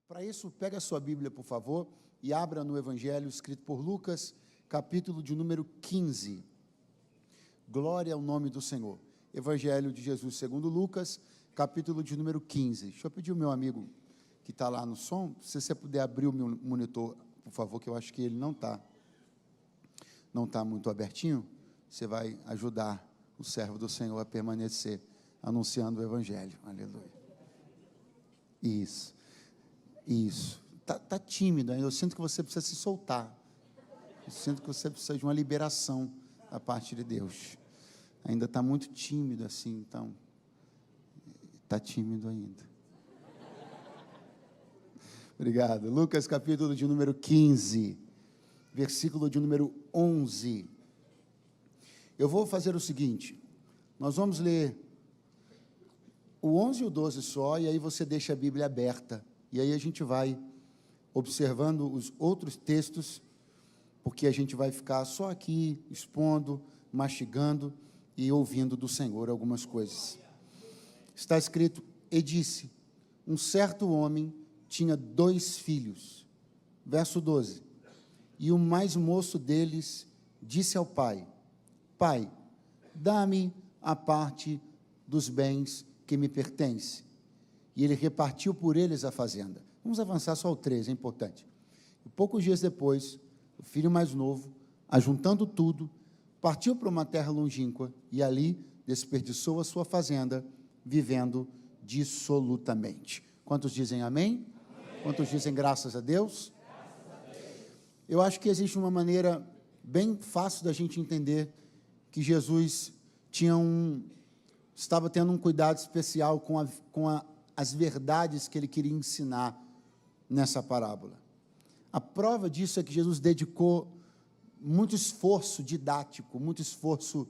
Para isso, pega a sua Bíblia, por favor, e abra no Evangelho escrito por Lucas, capítulo de número 15. Glória ao nome do Senhor. Evangelho de Jesus segundo Lucas, capítulo de número 15. Deixa eu pedir ao meu amigo que está lá no som, se você puder abrir o meu monitor, por favor, que eu acho que ele não está muito abertinho. Você vai ajudar o servo do Senhor a permanecer anunciando o Evangelho. Aleluia. Isso. Está tímido ainda. Eu sinto que você precisa se soltar. Eu sinto que você precisa de uma liberação da parte de Deus. Ainda está muito tímido assim, então. Está tímido ainda. Obrigado. Lucas, capítulo de número 15, versículo de número 11. Eu vou fazer o seguinte, nós vamos ler o 11 e o 12 só, e aí você deixa a Bíblia aberta, e aí a gente vai observando os outros textos, porque a gente vai ficar só aqui, expondo, mastigando e ouvindo do Senhor algumas coisas. Está escrito, e disse, um certo homem tinha 2 filhos. Verso 12. E o mais moço deles disse ao pai, Pai, dá-me a parte dos bens que me pertence. E ele repartiu por eles a fazenda. Vamos avançar só ao 13, é importante. E poucos dias depois, o filho mais novo, ajuntando tudo, partiu para uma terra longínqua e ali desperdiçou a sua fazenda, vivendo dissolutamente. Quantos dizem amém? Amém. Quantos dizem graças a Deus? Graças a Deus. Eu acho que existe uma maneira bem fácil da gente entender que Jesus estava tendo um cuidado especial com as verdades que ele queria ensinar nessa parábola. A prova disso é que Jesus dedicou muito esforço didático, muito esforço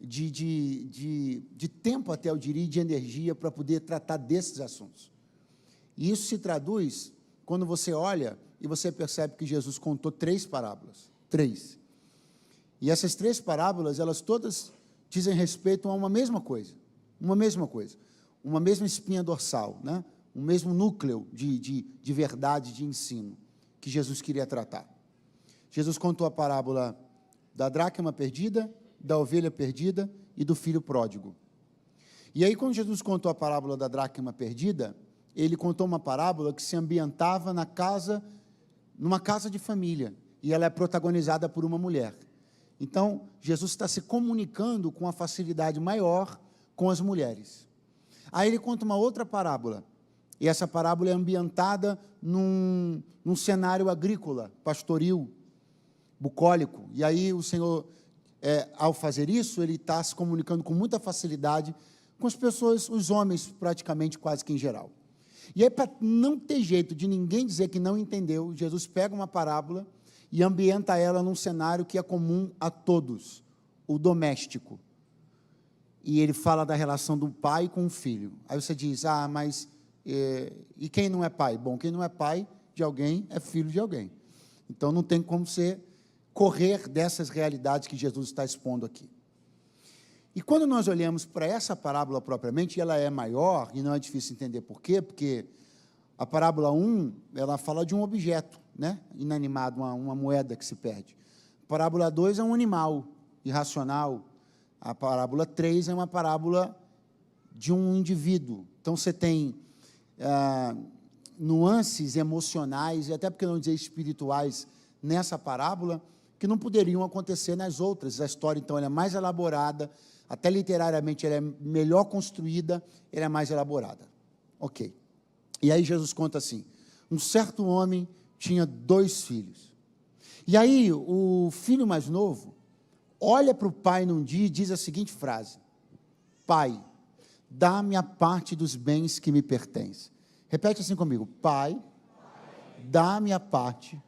de tempo, até eu diria, de energia para poder tratar desses assuntos. E isso se traduz quando você olha e você percebe que Jesus contou 3 parábolas. 3. E essas 3 parábolas, elas todas dizem respeito a uma mesma coisa, uma mesma espinha dorsal, né? Um mesmo núcleo de verdade, de ensino, que Jesus queria tratar. Jesus contou a parábola da dracma perdida, da ovelha perdida e do filho pródigo. E aí, quando Jesus contou a parábola da dracma perdida, ele contou uma parábola que se ambientava numa casa de família, e ela é protagonizada por uma mulher. Então, Jesus está se comunicando com uma facilidade maior com as mulheres. Aí ele conta uma outra parábola, e essa parábola é ambientada num cenário agrícola, pastoril, bucólico, e aí o Senhor, ao fazer isso, ele está se comunicando com muita facilidade com as pessoas, os homens, praticamente quase que em geral. E aí, para não ter jeito de ninguém dizer que não entendeu, Jesus pega uma parábola e ambienta ela num cenário que é comum a todos, o doméstico. E ele fala da relação do pai com o filho. Aí você diz, mas e quem não é pai? Bom, quem não é pai de alguém é filho de alguém. Então, não tem como você correr dessas realidades que Jesus está expondo aqui. E quando nós olhamos para essa parábola propriamente, ela é maior, e não é difícil entender por quê, porque a parábola 1, ela fala de um objeto, né, inanimado, uma moeda que se perde. A parábola 2 é um animal irracional. A parábola 3 é uma parábola de um indivíduo. Então, você tem nuances emocionais, e até porque não dizer espirituais, nessa parábola, que não poderiam acontecer nas outras. A história, então, ela é mais elaborada, até literariamente ela é melhor construída, ela é mais elaborada. Ok. E aí Jesus conta assim, um certo homem tinha 2 filhos. E aí o filho mais novo olha para o pai num dia e diz a seguinte frase, Pai, dá-me a parte dos bens que me pertencem. Repete assim comigo, Pai, dá-me a parte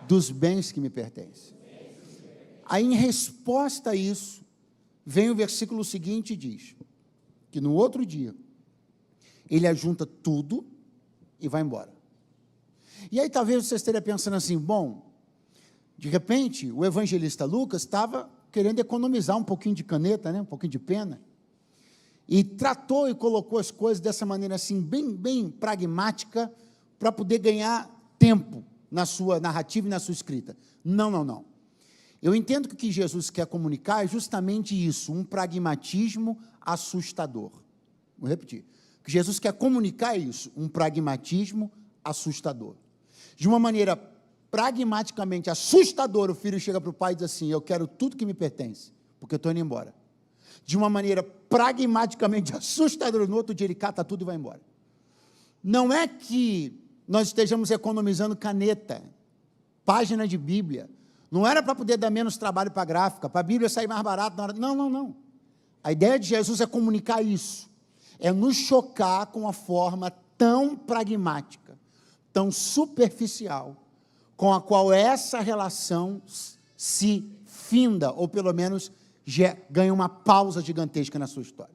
dos bens que me pertencem. Aí, em resposta a isso, vem o versículo seguinte e diz que no outro dia ele ajunta tudo e vai embora. E aí talvez você esteja pensando assim, bom, de repente o evangelista Lucas estava querendo economizar um pouquinho de caneta, né, um pouquinho de pena, e tratou e colocou as coisas dessa maneira assim, bem pragmática, para poder ganhar tempo na sua narrativa e na sua escrita. Não. Eu entendo que o que Jesus quer comunicar é justamente isso, um pragmatismo assustador. Vou repetir. O que Jesus quer comunicar é isso, um pragmatismo assustador. De uma maneira pragmaticamente assustadora, o filho chega para o pai e diz assim: eu quero tudo que me pertence, porque eu estou indo embora. De uma maneira pragmaticamente assustadora, no outro dia ele cata tudo e vai embora. Não é que nós estejamos economizando caneta, página de Bíblia. Não era para poder dar menos trabalho para a gráfica, para a Bíblia sair mais barato na hora. Não. A ideia de Jesus é comunicar isso, é nos chocar com a forma tão pragmática, tão superficial, com a qual essa relação se finda, ou pelo menos ganha uma pausa gigantesca na sua história.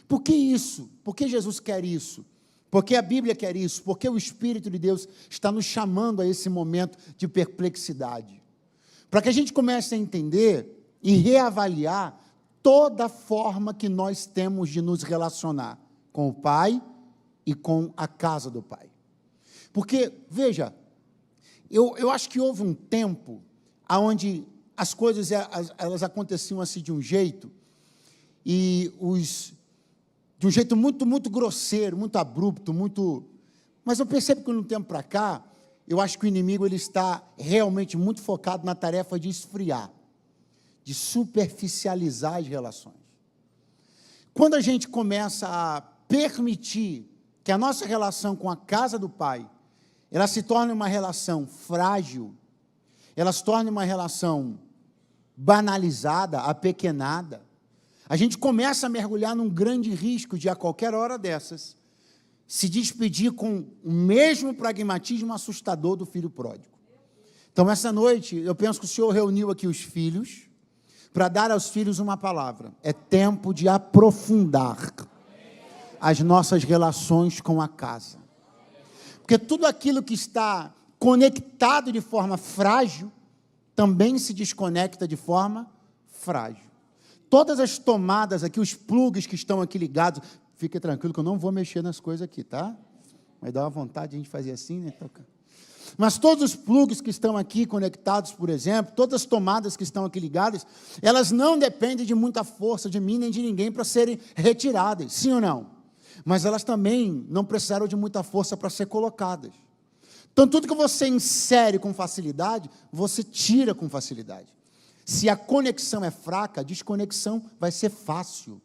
Por que isso? Por que Jesus quer isso? Porque a Bíblia quer isso? Porque o Espírito de Deus está nos chamando a esse momento de perplexidade. Para que a gente comece a entender e reavaliar toda a forma que nós temos de nos relacionar com o Pai e com a casa do Pai. Porque, veja, eu acho que houve um tempo onde as coisas elas aconteciam assim de um jeito, e de um jeito muito grosseiro, muito abrupto, mas eu percebo que, de um tempo para cá, eu acho que o inimigo ele está realmente muito focado na tarefa de esfriar, de superficializar as relações. Quando a gente começa a permitir que a nossa relação com a casa do Pai, ela se torne uma relação frágil, ela se torne uma relação banalizada, apequenada, a gente começa a mergulhar num grande risco de, a qualquer hora dessas, se despedir com o mesmo pragmatismo assustador do filho pródigo. Então, essa noite, eu penso que o Senhor reuniu aqui os filhos para dar aos filhos uma palavra. É tempo de aprofundar as nossas relações com a casa. Porque tudo aquilo que está conectado de forma frágil, também se desconecta de forma frágil. Todas as tomadas aqui, os plugs que estão aqui ligados, fique tranquilo que eu não vou mexer nas coisas aqui, tá? Mas dá uma vontade de a gente fazer assim, né? Mas todos os plugs que estão aqui conectados, por exemplo, todas as tomadas que estão aqui ligadas, elas não dependem de muita força de mim nem de ninguém para serem retiradas, sim ou não? Mas elas também não precisaram de muita força para ser colocadas. Então, tudo que você insere com facilidade, você tira com facilidade. Se a conexão é fraca, a desconexão vai ser fácil.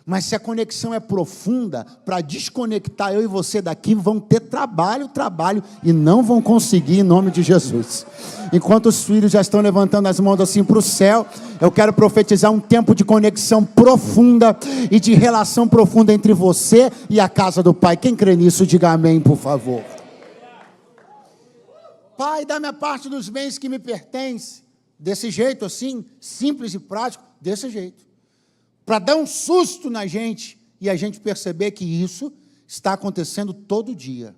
Mas se a conexão é profunda, para desconectar eu e você daqui, vão ter trabalho, e não vão conseguir em nome de Jesus. Enquanto os filhos já estão levantando as mãos assim para o céu, eu quero profetizar um tempo de conexão profunda e de relação profunda entre você e a casa do Pai. Quem crê nisso, diga amém, por favor. Pai, dá-me a parte dos bens que me pertencem. Desse jeito assim, simples e prático, desse jeito. Para dar um susto na gente e a gente perceber que isso está acontecendo todo dia.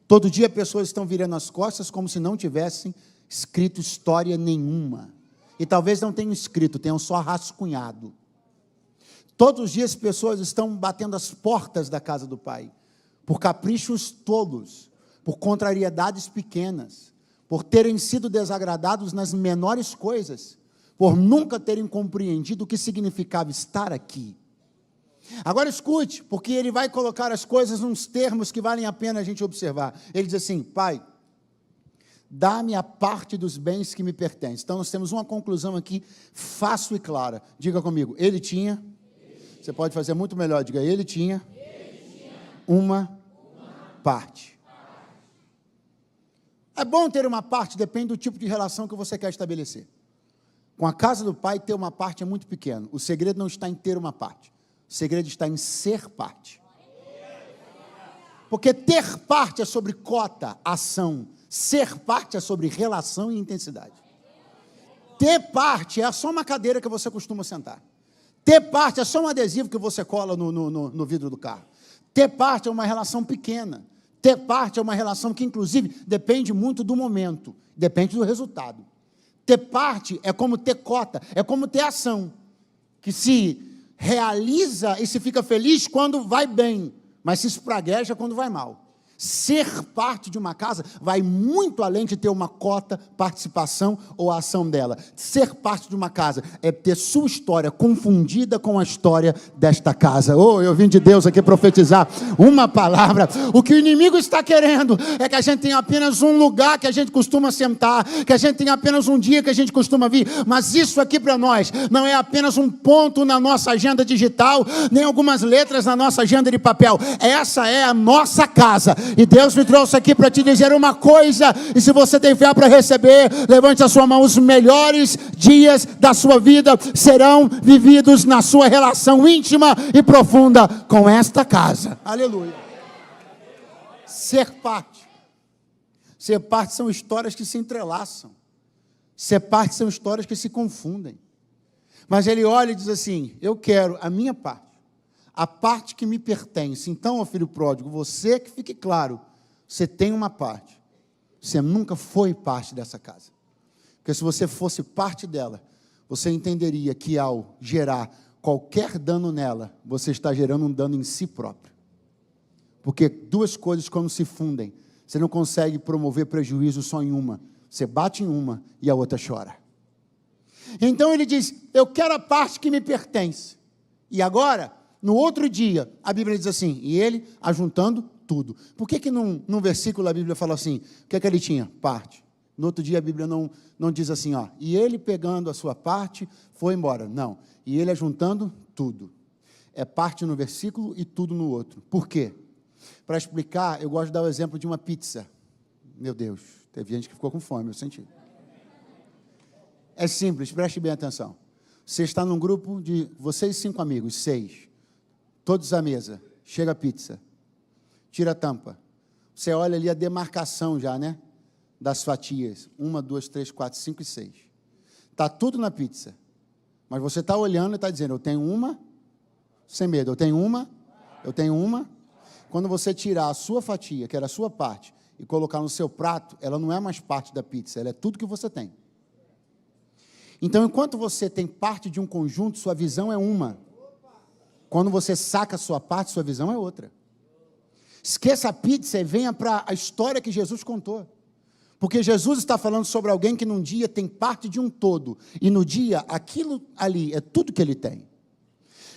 Todo dia pessoas estão virando as costas como se não tivessem escrito história nenhuma. E talvez não tenham escrito, tenham só rascunhado. Todos os dias pessoas estão batendo as portas da casa do Pai, por caprichos tolos, por contrariedades pequenas, por terem sido desagradados nas menores coisas, por nunca terem compreendido o que significava estar aqui. Agora escute, porque ele vai colocar as coisas nos termos que valem a pena a gente observar. Ele diz assim: Pai, dá-me a parte dos bens que me pertencem. Então nós temos uma conclusão aqui fácil e clara. Diga comigo, ele tinha. Você pode fazer muito melhor, diga, ele tinha uma parte. É bom ter uma parte, depende do tipo de relação que você quer estabelecer. Com a casa do Pai, ter uma parte é muito pequeno. O segredo não está em ter uma parte. O segredo está em ser parte. Porque ter parte é sobre cota, ação. Ser parte é sobre relação e intensidade. Ter parte é só uma cadeira que você costuma sentar. Ter parte é só um adesivo que você cola no vidro do carro. Ter parte é uma relação pequena. Ter parte é uma relação que, inclusive, depende muito do momento, depende do resultado. Ter parte é como ter cota, é como ter ação, que se realiza e se fica feliz quando vai bem, mas se espragueja quando vai mal. Ser parte de uma casa vai muito além de ter uma cota, participação ou ação dela. Ser parte de uma casa é ter sua história confundida com a história desta casa. Oh, eu vim de Deus aqui profetizar uma palavra. O que o inimigo está querendo é que a gente tenha apenas um lugar que a gente costuma sentar, que a gente tenha apenas um dia que a gente costuma vir. Mas isso aqui para nós não é apenas um ponto na nossa agenda digital, nem algumas letras na nossa agenda de papel. Essa é a nossa casa. E Deus me trouxe aqui para te dizer uma coisa, e se você tem fé para receber, levante a sua mão. Os melhores dias da sua vida serão vividos na sua relação íntima e profunda com esta casa. Aleluia. Ser parte. Ser parte são histórias que se entrelaçam. Ser parte são histórias que se confundem. Mas ele olha e diz assim: eu quero a minha parte, a parte que me pertence. Então, ó filho pródigo, você que fique claro, você tem uma parte. Você nunca foi parte dessa casa. Porque se você fosse parte dela, você entenderia que ao gerar qualquer dano nela, você está gerando um dano em si próprio. Porque duas coisas, quando se fundem, você não consegue promover prejuízo só em uma. Você bate em uma e a outra chora. Então ele diz: eu quero a parte que me pertence. E agora, no outro dia, a Bíblia diz assim: e ele ajuntando tudo. Por que num versículo a Bíblia fala assim? O que é que ele tinha? Parte. No outro dia a Bíblia não diz assim, ó, e ele pegando a sua parte, foi embora. Não. E ele ajuntando tudo. É parte no versículo e tudo no outro. Por quê? Para explicar, eu gosto de dar o exemplo de uma pizza. Meu Deus, teve gente que ficou com fome, eu senti. É simples, preste bem atenção. Você está num grupo de vocês 5 amigos, 6. Todos à mesa. Chega a pizza. Tira a tampa. Você olha ali a demarcação já, né? Das fatias. 1, 2, 3, 4, 5 e 6. Está tudo na pizza. Mas você está olhando e está dizendo: eu tenho uma, sem medo, eu tenho uma, eu tenho uma. Quando você tirar a sua fatia, que era a sua parte, e colocar no seu prato, ela não é mais parte da pizza, ela é tudo que você tem. Então, enquanto você tem parte de um conjunto, sua visão é uma. Quando você saca a sua parte, sua visão é outra. Esqueça a pizza e venha para a história que Jesus contou. Porque Jesus está falando sobre alguém que num dia tem parte de um todo, e no dia, aquilo ali é tudo que ele tem.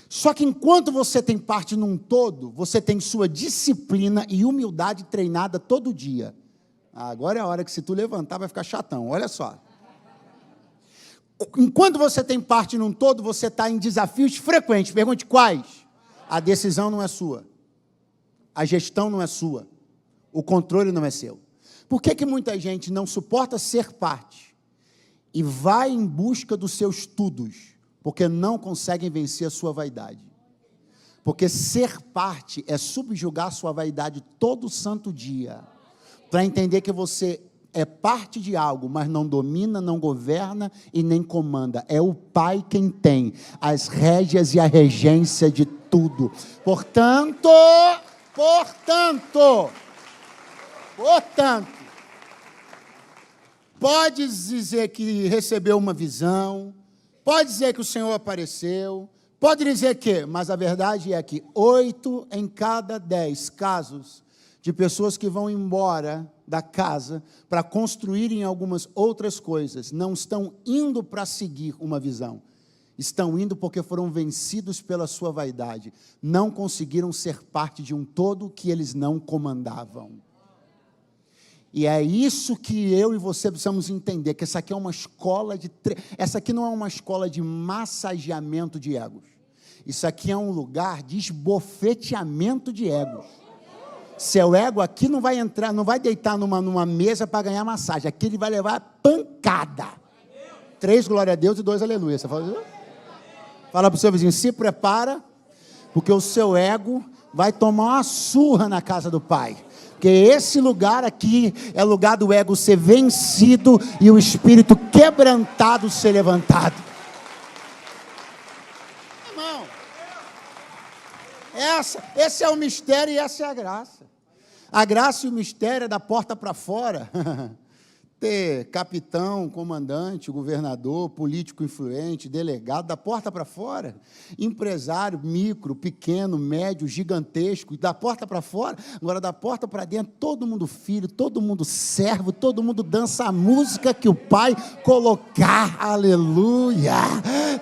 Só que enquanto você tem parte num todo, você tem sua disciplina e humildade treinada todo dia. Agora é a hora que se tu levantar vai ficar chatão, olha só. Enquanto você tem parte num todo, você está em desafios frequentes. Pergunte quais. A decisão não é sua. A gestão não é sua. O controle não é seu. Por que muita gente não suporta ser parte e vai em busca dos seus estudos? Porque não conseguem vencer a sua vaidade. Porque ser parte é subjugar a sua vaidade todo santo dia. Para entender que você é parte de algo, mas não domina, não governa e nem comanda. É o Pai quem tem as rédeas e a regência de tudo. Portanto, pode dizer que recebeu uma visão, pode dizer que o Senhor apareceu, pode dizer que, mas a verdade é que 8 em cada 10 casos de pessoas que vão embora da casa para construírem algumas outras coisas, não estão indo para seguir uma visão, estão indo porque foram vencidos pela sua vaidade, não conseguiram ser parte de um todo que eles não comandavam. E é isso que eu e você precisamos entender, que essa aqui é uma escola essa aqui não é uma escola de massageamento de egos, isso aqui é um lugar de esbofeteamento de egos. Seu ego aqui não vai entrar, não vai deitar numa mesa para ganhar massagem. Aqui ele vai levar pancada. 3 glória a Deus e 2 aleluia. Você fala para o seu vizinho: se prepara, porque o seu ego vai tomar uma surra na casa do Pai. Porque esse lugar aqui é lugar do ego ser vencido e o espírito quebrantado ser levantado. Irmão, esse é o mistério e essa é a graça. A graça e o mistério é da porta para fora. ter capitão, comandante, governador, político influente, delegado, da porta para fora, empresário, micro, pequeno, médio, gigantesco, da porta para fora, agora da porta para dentro, todo mundo filho, todo mundo servo, todo mundo dança a música que o Pai colocar, aleluia,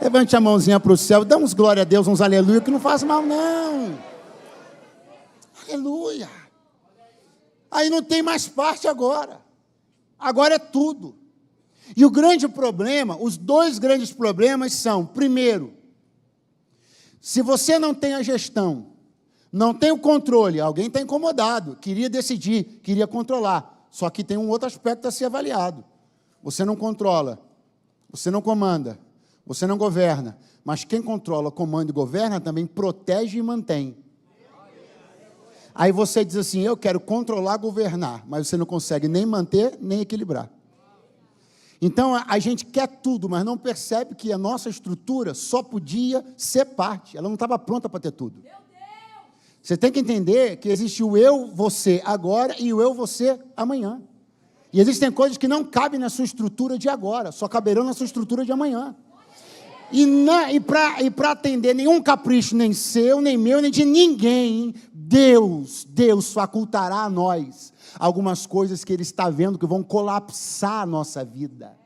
levante a mãozinha para o céu, dá uns glória a Deus, uns aleluia, que não faz mal não, aleluia, aí não tem mais parte agora é tudo. E o grande problema, os dois grandes problemas são, primeiro, se você não tem a gestão, não tem o controle, alguém está incomodado, queria decidir, queria controlar, só que tem um outro aspecto a ser avaliado. Você não controla, você não comanda, você não governa, mas quem controla, comanda e governa também protege e mantém. Aí você diz assim, eu quero controlar, governar, mas você não consegue nem manter, nem equilibrar. Então, a gente quer tudo, mas não percebe que a nossa estrutura só podia ser parte, ela não estava pronta para ter tudo. Você tem que entender que existe o eu, você agora e o eu, você amanhã. E existem coisas que não cabem na sua estrutura de agora, só caberão na sua estrutura de amanhã. E para atender nenhum capricho, nem seu, nem meu, nem de ninguém, Deus facultará a nós algumas coisas que Ele está vendo que vão colapsar a nossa vida.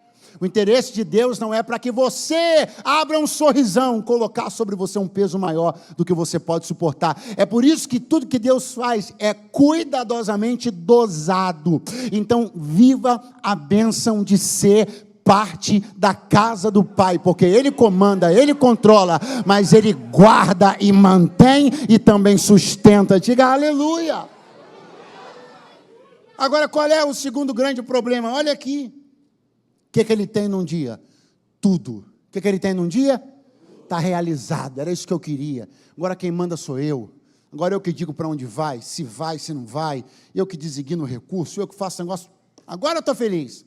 O interesse de Deus não é para que você abra um sorrisão, colocar sobre você um peso maior do que você pode suportar. É por isso que tudo que Deus faz é cuidadosamente dosado. Então, viva a bênção de ser parte da casa do Pai, porque Ele comanda, Ele controla, mas Ele guarda e mantém e também sustenta. Diga aleluia. Agora, qual é o segundo grande problema? Olha aqui. O que Ele tem num dia? Tudo. O que Ele tem num dia? Está realizado, era isso que eu queria. Agora quem manda sou eu. Agora eu que digo para onde vai, se não vai, eu que designo o recurso, eu que faço negócio. Agora eu estou feliz.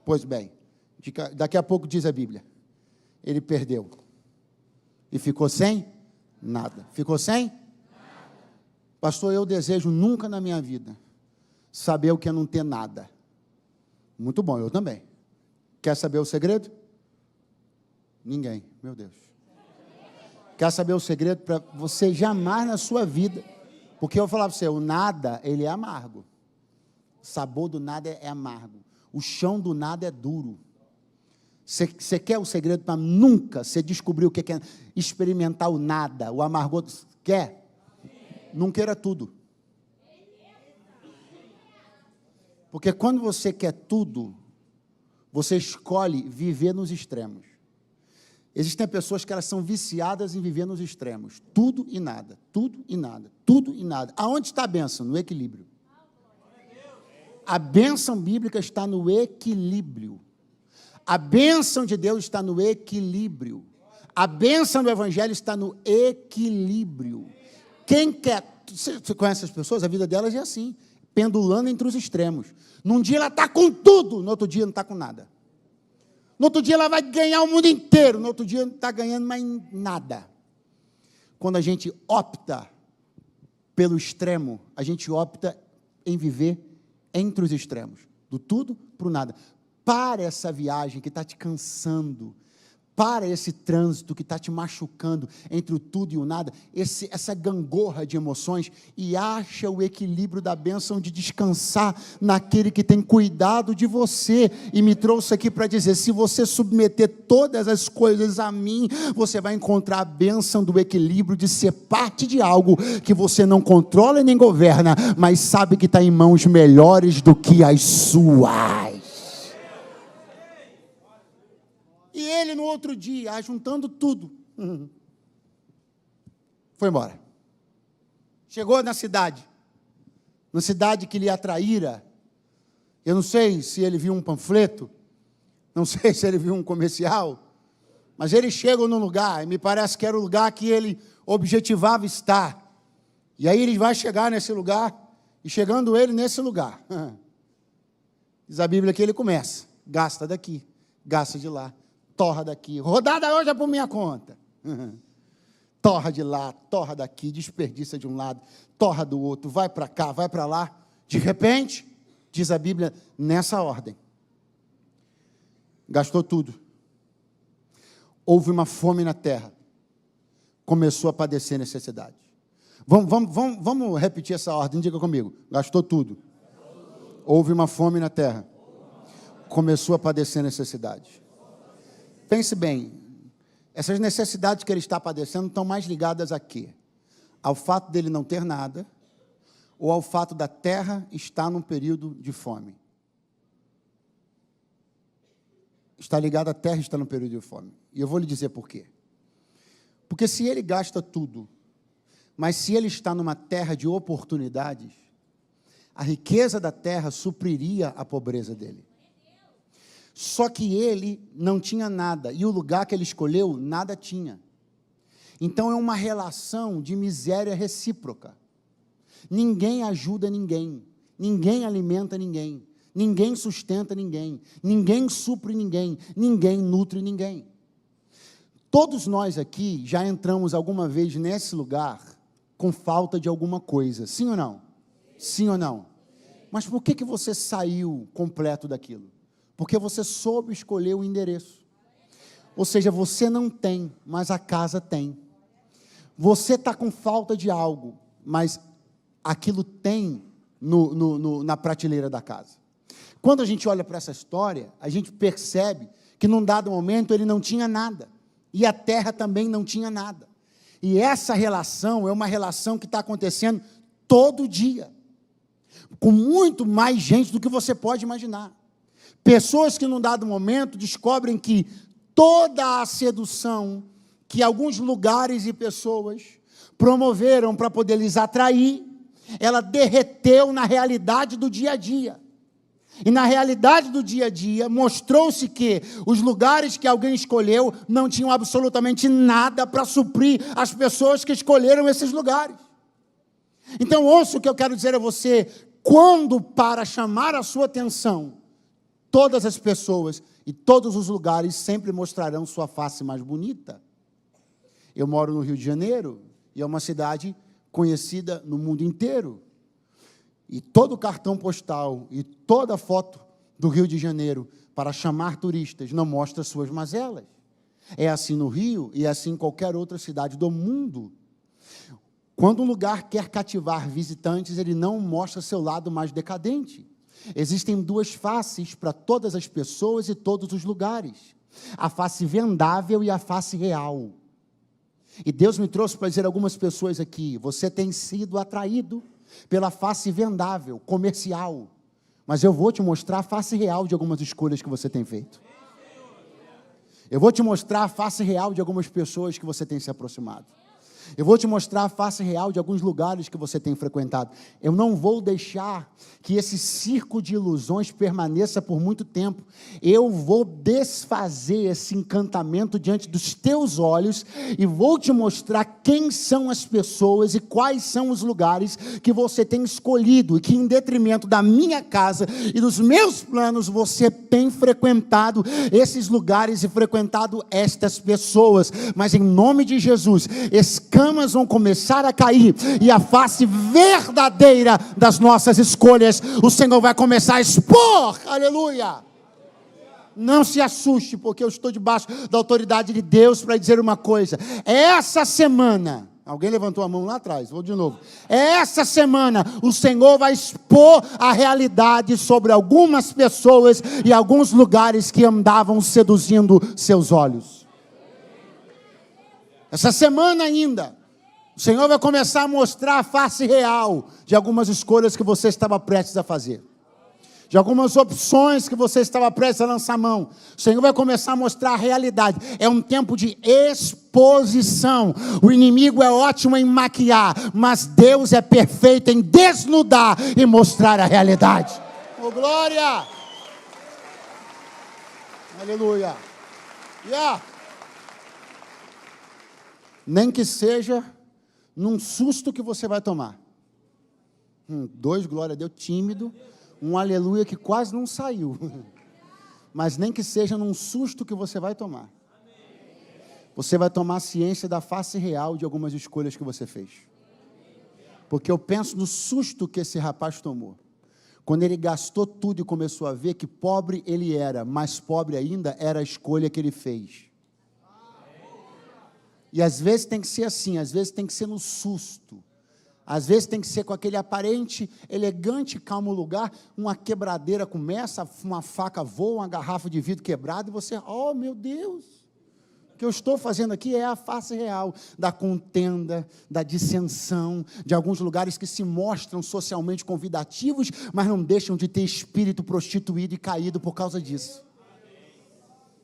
Pois bem, daqui a pouco diz a Bíblia, ele perdeu e ficou sem nada. Ficou sem nada. Pastor, eu desejo nunca na minha vida saber o que é não ter nada. Muito bom, eu também. Quer saber o segredo? Ninguém, meu Deus. Quer saber o segredo para você jamais na sua vida? Porque eu vou falar para você, o nada, ele é amargo. O sabor do nada é amargo. O chão do nada é duro. Você quer o segredo para nunca você descobrir o que é experimentar o nada, o amargor? Quer? Não queira tudo. Porque quando você quer tudo, você escolhe viver nos extremos. Existem pessoas que elas são viciadas em viver nos extremos. Tudo e nada, tudo e nada, tudo e nada. Aonde está a bênção? No equilíbrio. A bênção bíblica está no equilíbrio. A bênção de Deus está no equilíbrio. A bênção do Evangelho está no equilíbrio. Quem quer... Você conhece as pessoas? A vida delas é assim, pendulando entre os extremos. Num dia ela está com tudo, no outro dia não está com nada. No outro dia ela vai ganhar o mundo inteiro, no outro dia não está ganhando mais nada. Quando a gente opta pelo extremo, a gente opta em viver entre os extremos, do tudo para o nada. Para essa viagem que está te cansando, para esse trânsito que está te machucando entre o tudo e o nada, essa gangorra de emoções, e acha o equilíbrio da bênção de descansar naquele que tem cuidado de você, e me trouxe aqui para dizer, se você submeter todas as coisas a mim, você vai encontrar a bênção do equilíbrio de ser parte de algo que você não controla e nem governa, mas sabe que está em mãos melhores do que as suas. E ele, no outro dia, ajuntando tudo, foi embora. Chegou na cidade que lhe atraíra. Eu não sei se ele viu um panfleto, não sei se ele viu um comercial, mas ele chega num lugar, e me parece que era o lugar que ele objetivava estar. E aí ele vai chegar nesse lugar, e chegando ele nesse lugar, diz a Bíblia que ele começa, gasta daqui, gasta de lá, torra daqui, rodada hoje é por minha conta. Torra de lá, torra daqui, desperdiça de um lado, torra do outro, vai para cá, vai para lá. De repente, diz a Bíblia, nessa ordem, gastou tudo. Houve uma fome na terra. Começou a padecer necessidade. Vamos repetir essa ordem, diga comigo. Gastou tudo. Houve uma fome na terra. Começou a padecer necessidade. Pense bem, essas necessidades que ele está padecendo estão mais ligadas a quê? Ao fato dele não ter nada, ou ao fato da terra estar num período de fome? Está ligado à terra estar num período de fome. E eu vou lhe dizer por quê. Porque se ele gasta tudo, mas se ele está numa terra de oportunidades, a riqueza da terra supriria a pobreza dele. Só que ele não tinha nada, e o lugar que ele escolheu, nada tinha. Então é uma relação de miséria recíproca. Ninguém ajuda ninguém, ninguém alimenta ninguém, ninguém sustenta ninguém, ninguém supre ninguém, ninguém nutre ninguém. Todos nós aqui já entramos alguma vez nesse lugar com falta de alguma coisa, sim ou não? Sim ou não? Mas por que você saiu completo daquilo? Porque você soube escolher o endereço. Ou seja, você não tem, mas a casa tem. Você está com falta de algo, mas aquilo tem na prateleira da casa. Quando a gente olha para essa história, a gente percebe que num dado momento ele não tinha nada. E a terra também não tinha nada. E essa relação é uma relação que está acontecendo todo dia. Com muito mais gente do que você pode imaginar. Pessoas que num dado momento descobrem que toda a sedução que alguns lugares e pessoas promoveram para poder lhes atrair, ela derreteu na realidade do dia a dia. E na realidade do dia a dia, mostrou-se que os lugares que alguém escolheu não tinham absolutamente nada para suprir as pessoas que escolheram esses lugares. Então, ouça o que eu quero dizer a você. Quando, para chamar a sua atenção, todas as pessoas e todos os lugares sempre mostrarão sua face mais bonita. Eu moro no Rio de Janeiro, e é uma cidade conhecida no mundo inteiro. E todo cartão postal e toda foto do Rio de Janeiro para chamar turistas não mostra suas mazelas. É assim no Rio e é assim em qualquer outra cidade do mundo. Quando um lugar quer cativar visitantes, ele não mostra seu lado mais decadente. Existem duas faces para todas as pessoas e todos os lugares. A face vendável e a face real. E Deus me trouxe para dizer a algumas pessoas aqui, você tem sido atraído pela face vendável, comercial. Mas eu vou te mostrar a face real de algumas escolhas que você tem feito. Eu vou te mostrar a face real de algumas pessoas que você tem se aproximado. Eu vou te mostrar a face real de alguns lugares que você tem frequentado. Eu não vou deixar que esse circo de ilusões permaneça por muito tempo. Eu vou desfazer esse encantamento diante dos teus olhos e vou te mostrar quem são as pessoas e quais são os lugares que você tem escolhido e que, em detrimento da minha casa e dos meus planos, você tem frequentado esses lugares e frequentado estas pessoas. Mas, em nome de Jesus, escamas vão começar a cair e a face verdadeira das nossas escolhas, o Senhor vai começar a expor, aleluia. Não se assuste, porque eu estou debaixo da autoridade de Deus para dizer uma coisa. Essa semana, alguém levantou a mão lá atrás, vou de novo. Essa semana, o Senhor vai expor a realidade sobre algumas pessoas e alguns lugares que andavam seduzindo seus olhos. Essa semana ainda, o Senhor vai começar a mostrar a face real de algumas escolhas que você estava prestes a fazer. De algumas opções que você estava prestes a lançar mão. O Senhor vai começar a mostrar a realidade. É um tempo de exposição. O inimigo é ótimo em maquiar, mas Deus é perfeito em desnudar e mostrar a realidade. Oh, glória! Aleluia! Yeah. Nem que seja num susto que você vai tomar. Dois, glória a Deus, tímido. Um aleluia que quase não saiu. Mas nem que seja num susto que você vai tomar. Você vai tomar ciência da face real de algumas escolhas que você fez. Porque eu penso no susto que esse rapaz tomou. quando ele gastou tudo e começou a ver que pobre ele era, mais pobre ainda era a escolha que ele fez. E às vezes tem que ser assim, às vezes tem que ser no susto. Às vezes tem que ser com aquele aparente, elegante, calmo lugar, uma quebradeira começa, uma faca voa, uma garrafa de vidro quebrada, e você, oh meu Deus, o que eu estou fazendo aqui é a face real da contenda, da dissensão, de alguns lugares que se mostram socialmente convidativos, mas não deixam de ter espírito prostituído e caído por causa disso.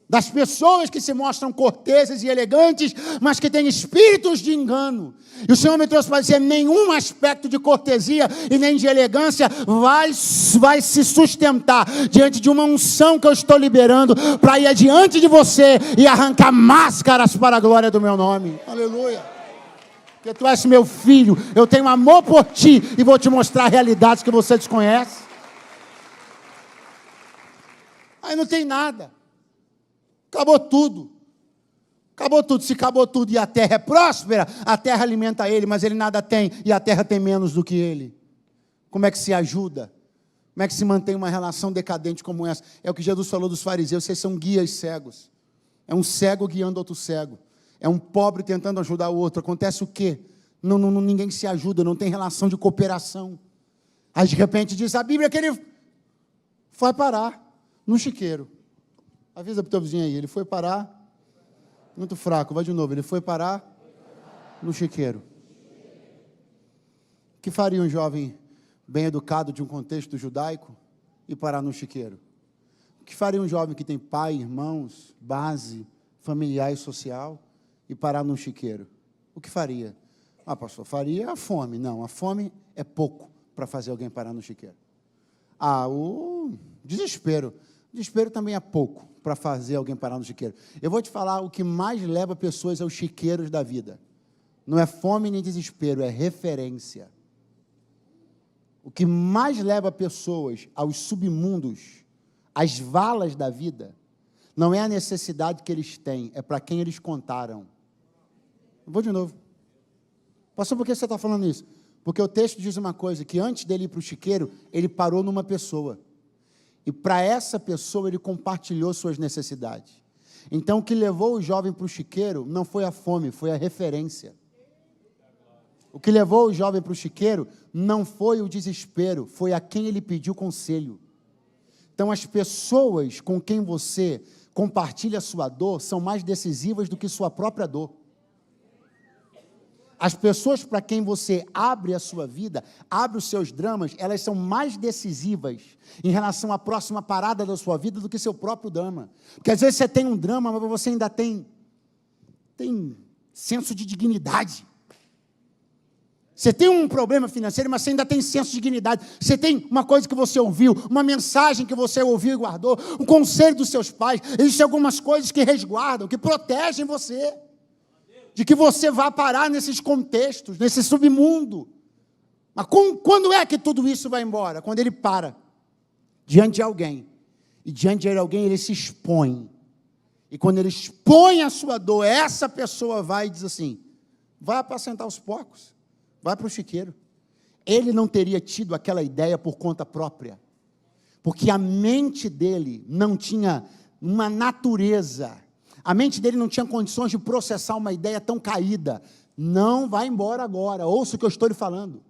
Das pessoas que se mostram corteses e elegantes, mas que têm espíritos de engano. E o Senhor me trouxe para dizer, nenhum aspecto de cortesia e nem de elegância vai se sustentar diante de uma unção que eu estou liberando para ir adiante de você e arrancar máscaras para a glória do meu nome. Aleluia. Porque tu és meu filho, eu tenho amor por ti e vou te mostrar realidades que você desconhece. Aí não tem nada. Acabou tudo. Acabou tudo. Se acabou tudo e a terra é próspera, a terra alimenta ele, mas ele nada tem e a terra tem menos do que ele. Como é que se ajuda? Como é que se mantém uma relação decadente como essa? É o que Jesus falou dos fariseus, vocês são guias cegos. É um cego guiando outro cego. É um pobre tentando ajudar o outro. Acontece o quê? Ninguém se ajuda, não tem relação de cooperação. Aí de repente diz a Bíblia que ele foi parar no chiqueiro. Avisa para o teu vizinho aí, ele foi parar, muito fraco, vai de novo, ele foi parar no chiqueiro. O que faria um jovem bem educado de um contexto judaico e parar no chiqueiro? O que faria um jovem que tem pai, irmãos, base familiar e social e parar no chiqueiro? O que faria? Ah, pastor, faria a fome. Não, a fome é pouco para fazer alguém parar no chiqueiro. Ah, o desespero. Desespero também é pouco para fazer alguém parar no chiqueiro. Eu vou te falar, o que mais leva pessoas aos chiqueiros da vida. Não é fome nem desespero, é referência. O que mais leva pessoas aos submundos, às valas da vida, não é a necessidade que eles têm, é para quem eles contaram. Eu vou de novo. Pastor, por que você está falando isso? Porque o texto diz uma coisa, que antes dele ir para o chiqueiro, ele parou numa pessoa. E para essa pessoa ele compartilhou suas necessidades. Então o que levou o jovem para o chiqueiro não foi a fome, foi a referência. O que levou o jovem para o chiqueiro não foi o desespero, foi a quem ele pediu conselho. Então as pessoas com quem você compartilha a sua dor são mais decisivas do que sua própria dor. As pessoas para quem você abre a sua vida, abre os seus dramas, elas são mais decisivas em relação à próxima parada da sua vida do que seu próprio drama. Porque às vezes você tem um drama, mas você ainda tem senso de dignidade. Você tem um problema financeiro, mas você ainda tem senso de dignidade. Você tem uma coisa que você ouviu, uma mensagem que você ouviu e guardou, um conselho dos seus pais. Existem algumas coisas que resguardam, que protegem você. De que você vá parar nesses contextos, nesse submundo. Mas quando é que tudo isso vai embora? Quando ele para diante de alguém. E diante de alguém ele se expõe. E quando ele expõe a sua dor, essa pessoa vai e diz assim, vai apacentar os porcos, vai para o chiqueiro. Ele não teria tido aquela ideia por conta própria. Porque a mente dele não tinha uma natureza. A mente dele não tinha condições de processar uma ideia tão caída. Não vai embora agora, ouça o que eu estou lhe falando.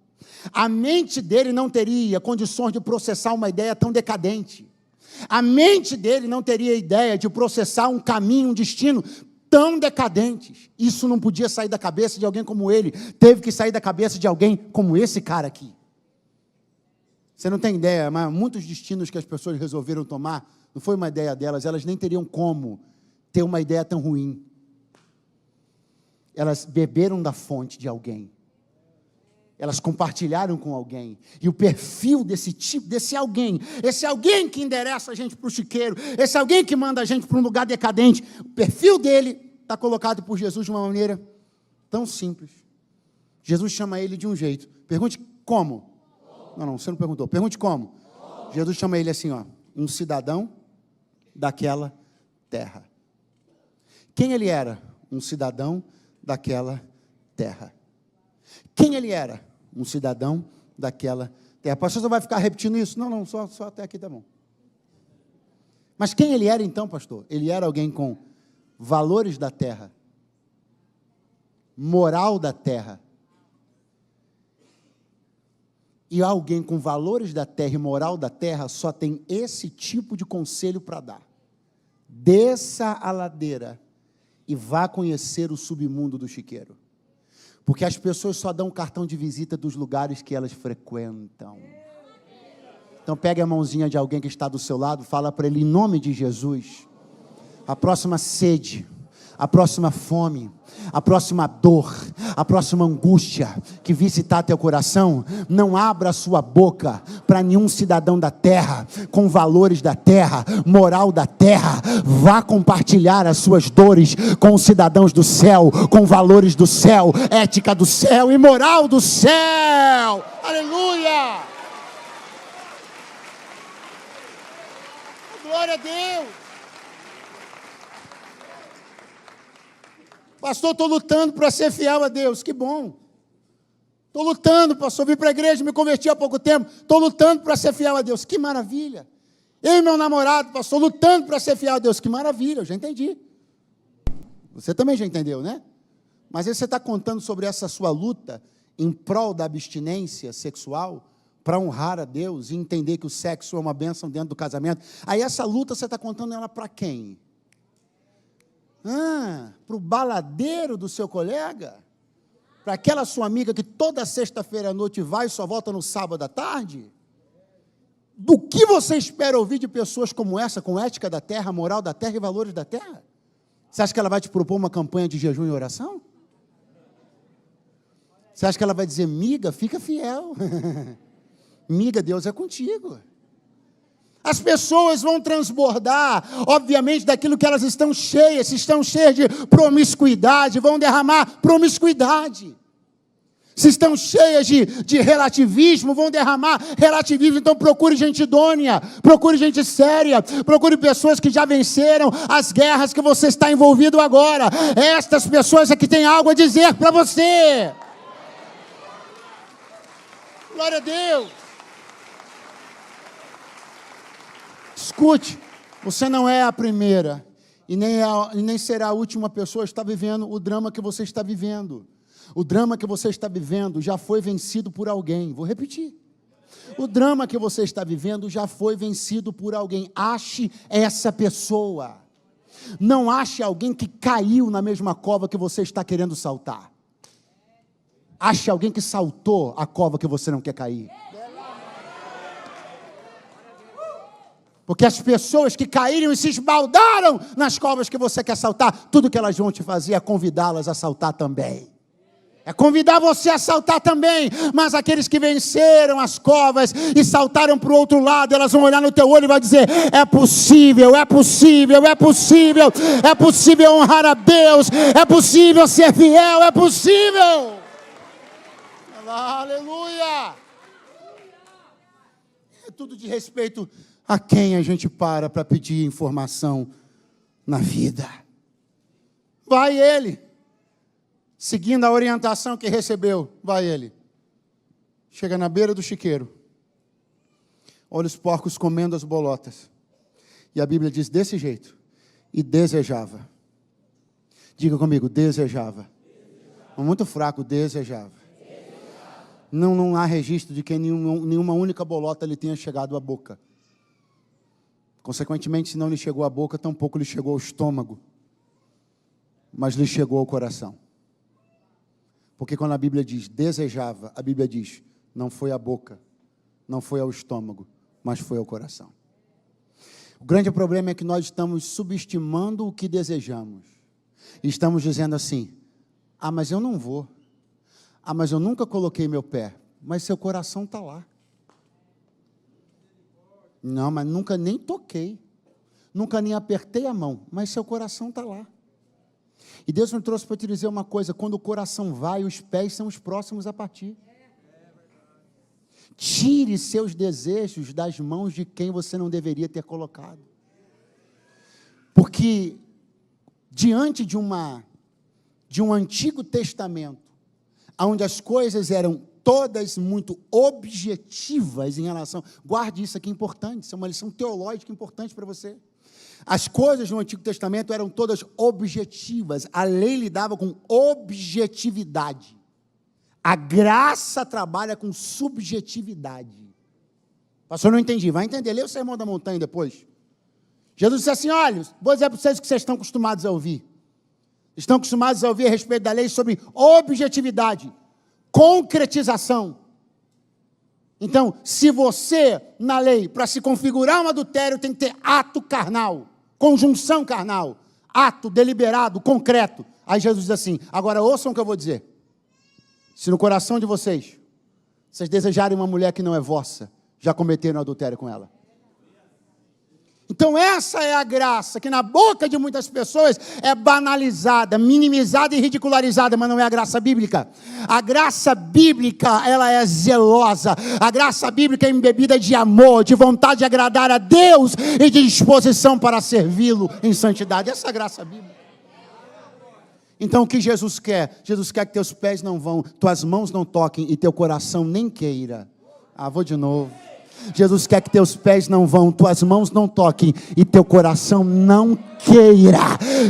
A mente dele não teria condições de processar uma ideia tão decadente. A mente dele não teria ideia de processar um caminho, um destino tão decadentes. Isso não podia sair da cabeça de alguém como ele. Teve que sair da cabeça de alguém como esse cara aqui. Você não tem ideia, mas muitos destinos que as pessoas resolveram tomar, não foi uma ideia delas, elas nem teriam como ter uma ideia tão ruim. Elas beberam da fonte de alguém. Elas compartilharam com alguém. E o perfil desse tipo, desse alguém, esse alguém que endereça a gente para o chiqueiro, esse alguém que manda a gente para um lugar decadente, o perfil dele está colocado por Jesus de uma maneira tão simples. Jesus chama ele de um jeito. Pergunte como? Não, você não perguntou. Pergunte como? Jesus chama ele assim, ó, um cidadão daquela terra. Quem ele era? Um cidadão daquela terra. Quem ele era? Um cidadão daquela Pastor, você vai ficar repetindo isso? Não, só até aqui tá bom. Mas quem ele era então, pastor? Ele era alguém com valores da terra, moral da terra. E alguém com valores da terra e moral da terra só tem esse tipo de conselho para dar. Desça a ladeira e vá conhecer o submundo do chiqueiro. Porque as pessoas só dão cartão de visita dos lugares que elas frequentam. Então pegue a mãozinha de alguém que está do seu lado, fala para ele em nome de Jesus. A próxima sede, a próxima fome, a próxima dor, a próxima angústia que visitar teu coração, não abra a sua boca para nenhum cidadão da terra, com valores da terra, moral da terra. Vá compartilhar as suas dores com os cidadãos do céu, com valores do céu, ética do céu e moral do céu. Aleluia! Glória a Deus! Pastor, estou lutando para ser fiel a Deus. Que bom. Estou lutando, pastor. Vim para a igreja, me converti há pouco tempo. Estou lutando para ser fiel a Deus. Que maravilha. Eu e meu namorado, pastor, lutando para ser fiel a Deus. Que maravilha, eu já entendi. Você também já entendeu, né? Mas aí você está contando sobre essa sua luta em prol da abstinência sexual, para honrar a Deus e entender que o sexo é uma bênção dentro do casamento. Aí essa luta você está contando ela para quem? Para o baladeiro do seu colega? Para aquela sua amiga que toda sexta-feira à noite vai e só volta no sábado à tarde? Do que você espera ouvir de pessoas como essa, com ética da terra, moral da terra e valores da terra? Você acha que ela vai te propor uma campanha de jejum e oração? Você acha que ela vai dizer, miga, fica fiel. Miga, Deus é contigo. As pessoas vão transbordar, obviamente, daquilo que elas estão cheias. Se estão cheias de promiscuidade, vão derramar promiscuidade. Se estão cheias de relativismo, vão derramar relativismo. Então procure gente idônea, procure gente séria, procure pessoas que já venceram as guerras que você está envolvido agora. Estas pessoas é que têm algo a dizer para você. Glória a Deus. Escute, você não é a primeira e nem será a última pessoa a estar vivendo o drama que você está vivendo. O drama que você está vivendo já foi vencido por alguém. Vou repetir. O drama que você está vivendo já foi vencido por alguém. Ache essa pessoa. Não ache alguém que caiu na mesma cova que você está querendo saltar. Ache alguém que saltou a cova que você não quer cair. Porque as pessoas que caíram e se esbaldaram nas covas que você quer saltar, tudo que elas vão te fazer é convidá-las a saltar também. É convidar você a saltar também. Mas aqueles que venceram as covas e saltaram para o outro lado, elas vão olhar no teu olho e vão dizer, é possível, é possível, é possível, é possível honrar a Deus, é possível ser fiel, é possível. Aleluia. É tudo de respeito a quem a gente para pedir informação na vida. Vai ele, seguindo a orientação que recebeu, vai ele. Chega na beira do chiqueiro, olha os porcos comendo as bolotas. E a Bíblia diz desse jeito, e desejava. Diga comigo, desejava. Muito fraco, desejava. Não há registro de que nenhuma única bolota lhe tenha chegado à boca. Consequentemente, se não lhe chegou à boca, tampouco lhe chegou ao estômago, mas lhe chegou ao coração. Porque quando a Bíblia diz desejava, a Bíblia diz, não foi à boca, não foi ao estômago, mas foi ao coração. O grande problema é que nós estamos subestimando o que desejamos. E estamos dizendo assim, mas eu não vou. Mas eu nunca coloquei meu pé. Mas seu coração está lá. Não, mas nunca nem toquei. Nunca nem apertei a mão. Mas seu coração está lá. E Deus me trouxe para te dizer uma coisa. Quando o coração vai, os pés são os próximos a partir. Tire seus desejos das mãos de quem você não deveria ter colocado. Porque diante de um Antigo Testamento, onde as coisas eram todas muito objetivas em relação... Guarde isso aqui, é importante, isso é uma lição teológica importante para você. As coisas no Antigo Testamento eram todas objetivas, a lei lidava com objetividade. A graça trabalha com subjetividade. Pastor, não entendi, vai entender, lê o Sermão da Montanha depois. Jesus disse assim, olha, vou dizer para vocês o que vocês estão acostumados a ouvir. Estão acostumados a ouvir a respeito da lei sobre objetividade, concretização. Então, se você, na lei, para se configurar um adultério, tem que ter ato carnal, conjunção carnal, ato deliberado, concreto. Aí Jesus diz assim, agora ouçam o que eu vou dizer. Se no coração de vocês desejarem uma mulher que não é vossa, já cometeram adultério com ela. Então essa é a graça, que na boca de muitas pessoas é banalizada, minimizada e ridicularizada, mas não é a graça bíblica. A graça bíblica, ela é zelosa. A graça bíblica é embebida de amor, de vontade de agradar a Deus e de disposição para servi-lo em santidade. Essa é a graça bíblica. Então o que Jesus quer? Jesus quer que teus pés não vão, tuas mãos não toquem e teu coração nem queira. Vou de novo. Jesus quer que teus pés não vão, tuas mãos não toquem e teu coração não queira.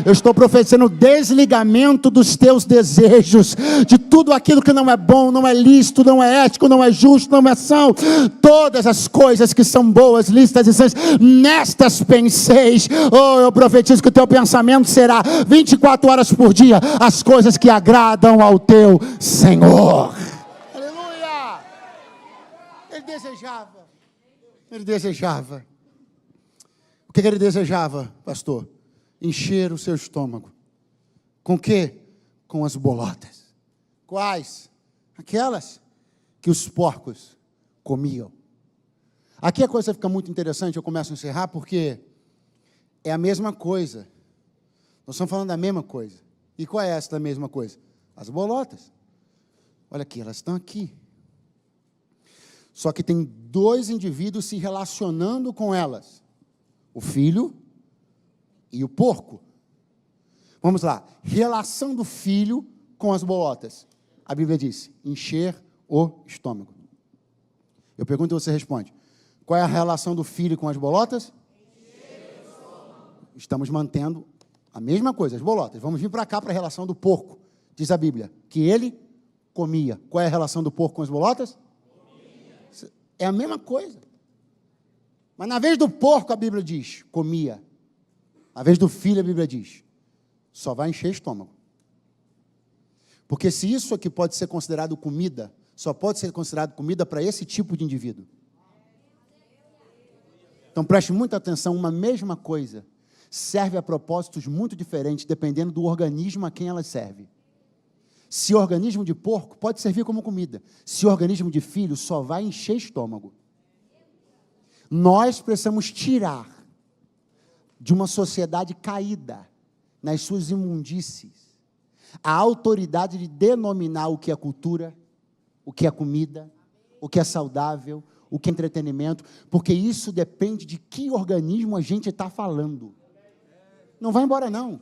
Eu estou profetizando o desligamento dos teus desejos, de tudo aquilo que não é bom, não é lícito, não é ético, não é justo, não é são. Todas as coisas que são boas, lícitas e sãs, nestas penseis. Eu profetizo que o teu pensamento será 24 horas por dia, as coisas que agradam ao teu Senhor. Aleluia! Ele desejava. O que ele desejava, pastor? Encher o seu estômago. Com o quê? Com as bolotas. Quais? Aquelas que os porcos comiam. Aqui a coisa fica muito interessante, eu começo a encerrar, porque é a mesma coisa. Nós estamos falando da mesma coisa. E qual é essa da mesma coisa? As bolotas. Olha aqui, elas estão aqui. Só que tem dois indivíduos se relacionando com elas. O filho e o porco. Vamos lá. Relação do filho com as bolotas. A Bíblia diz, encher o estômago. Eu pergunto e você responde. Qual é a relação do filho com as bolotas? Encher o estômago. Estamos mantendo a mesma coisa, as bolotas. Vamos vir para cá para a relação do porco. Diz a Bíblia, que ele comia. Qual é a relação do porco com as bolotas? É a mesma coisa. Mas na vez do porco, a Bíblia diz, comia. Na vez do filho, a Bíblia diz, só vai encher estômago. Porque se isso aqui pode ser considerado comida, só pode ser considerado comida para esse tipo de indivíduo. Então preste muita atenção, uma mesma coisa serve a propósitos muito diferentes, dependendo do organismo a quem ela serve. Se organismo de porco, pode servir como comida. Se organismo de filho, só vai encher estômago. Nós precisamos tirar de uma sociedade caída, nas suas imundícies, a autoridade de denominar o que é cultura, o que é comida, o que é saudável, o que é entretenimento, porque isso depende de que organismo a gente está falando. Não vai embora não.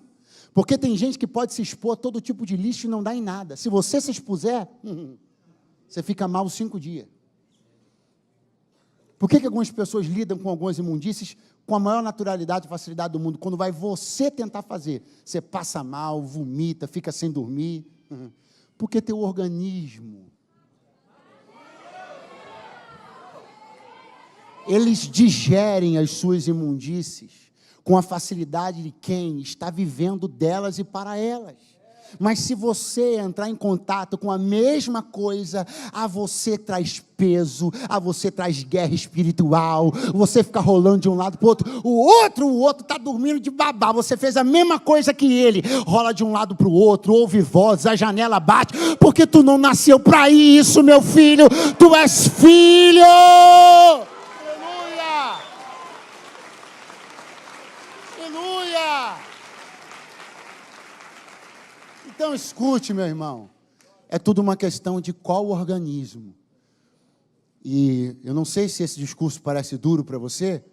Porque tem gente que pode se expor a todo tipo de lixo e não dá em nada. Se você se expuser, você fica mal 5 dias. Por que algumas pessoas lidam com algumas imundícies com a maior naturalidade e facilidade do mundo? Quando vai você tentar fazer, você passa mal, vomita, fica sem dormir. Porque teu organismo, eles digerem as suas imundícies com a facilidade de quem está vivendo delas e para elas. Mas se você entrar em contato com a mesma coisa, a você traz peso, a você traz guerra espiritual, você fica rolando de um lado para o outro, o outro está dormindo de babá, você fez a mesma coisa que ele, rola de um lado para o outro, ouve vozes, a janela bate, porque tu não nasceu para isso, meu filho, tu és filho! Então escute, meu irmão, é tudo uma questão de qual organismo. E eu não sei se esse discurso parece duro para você,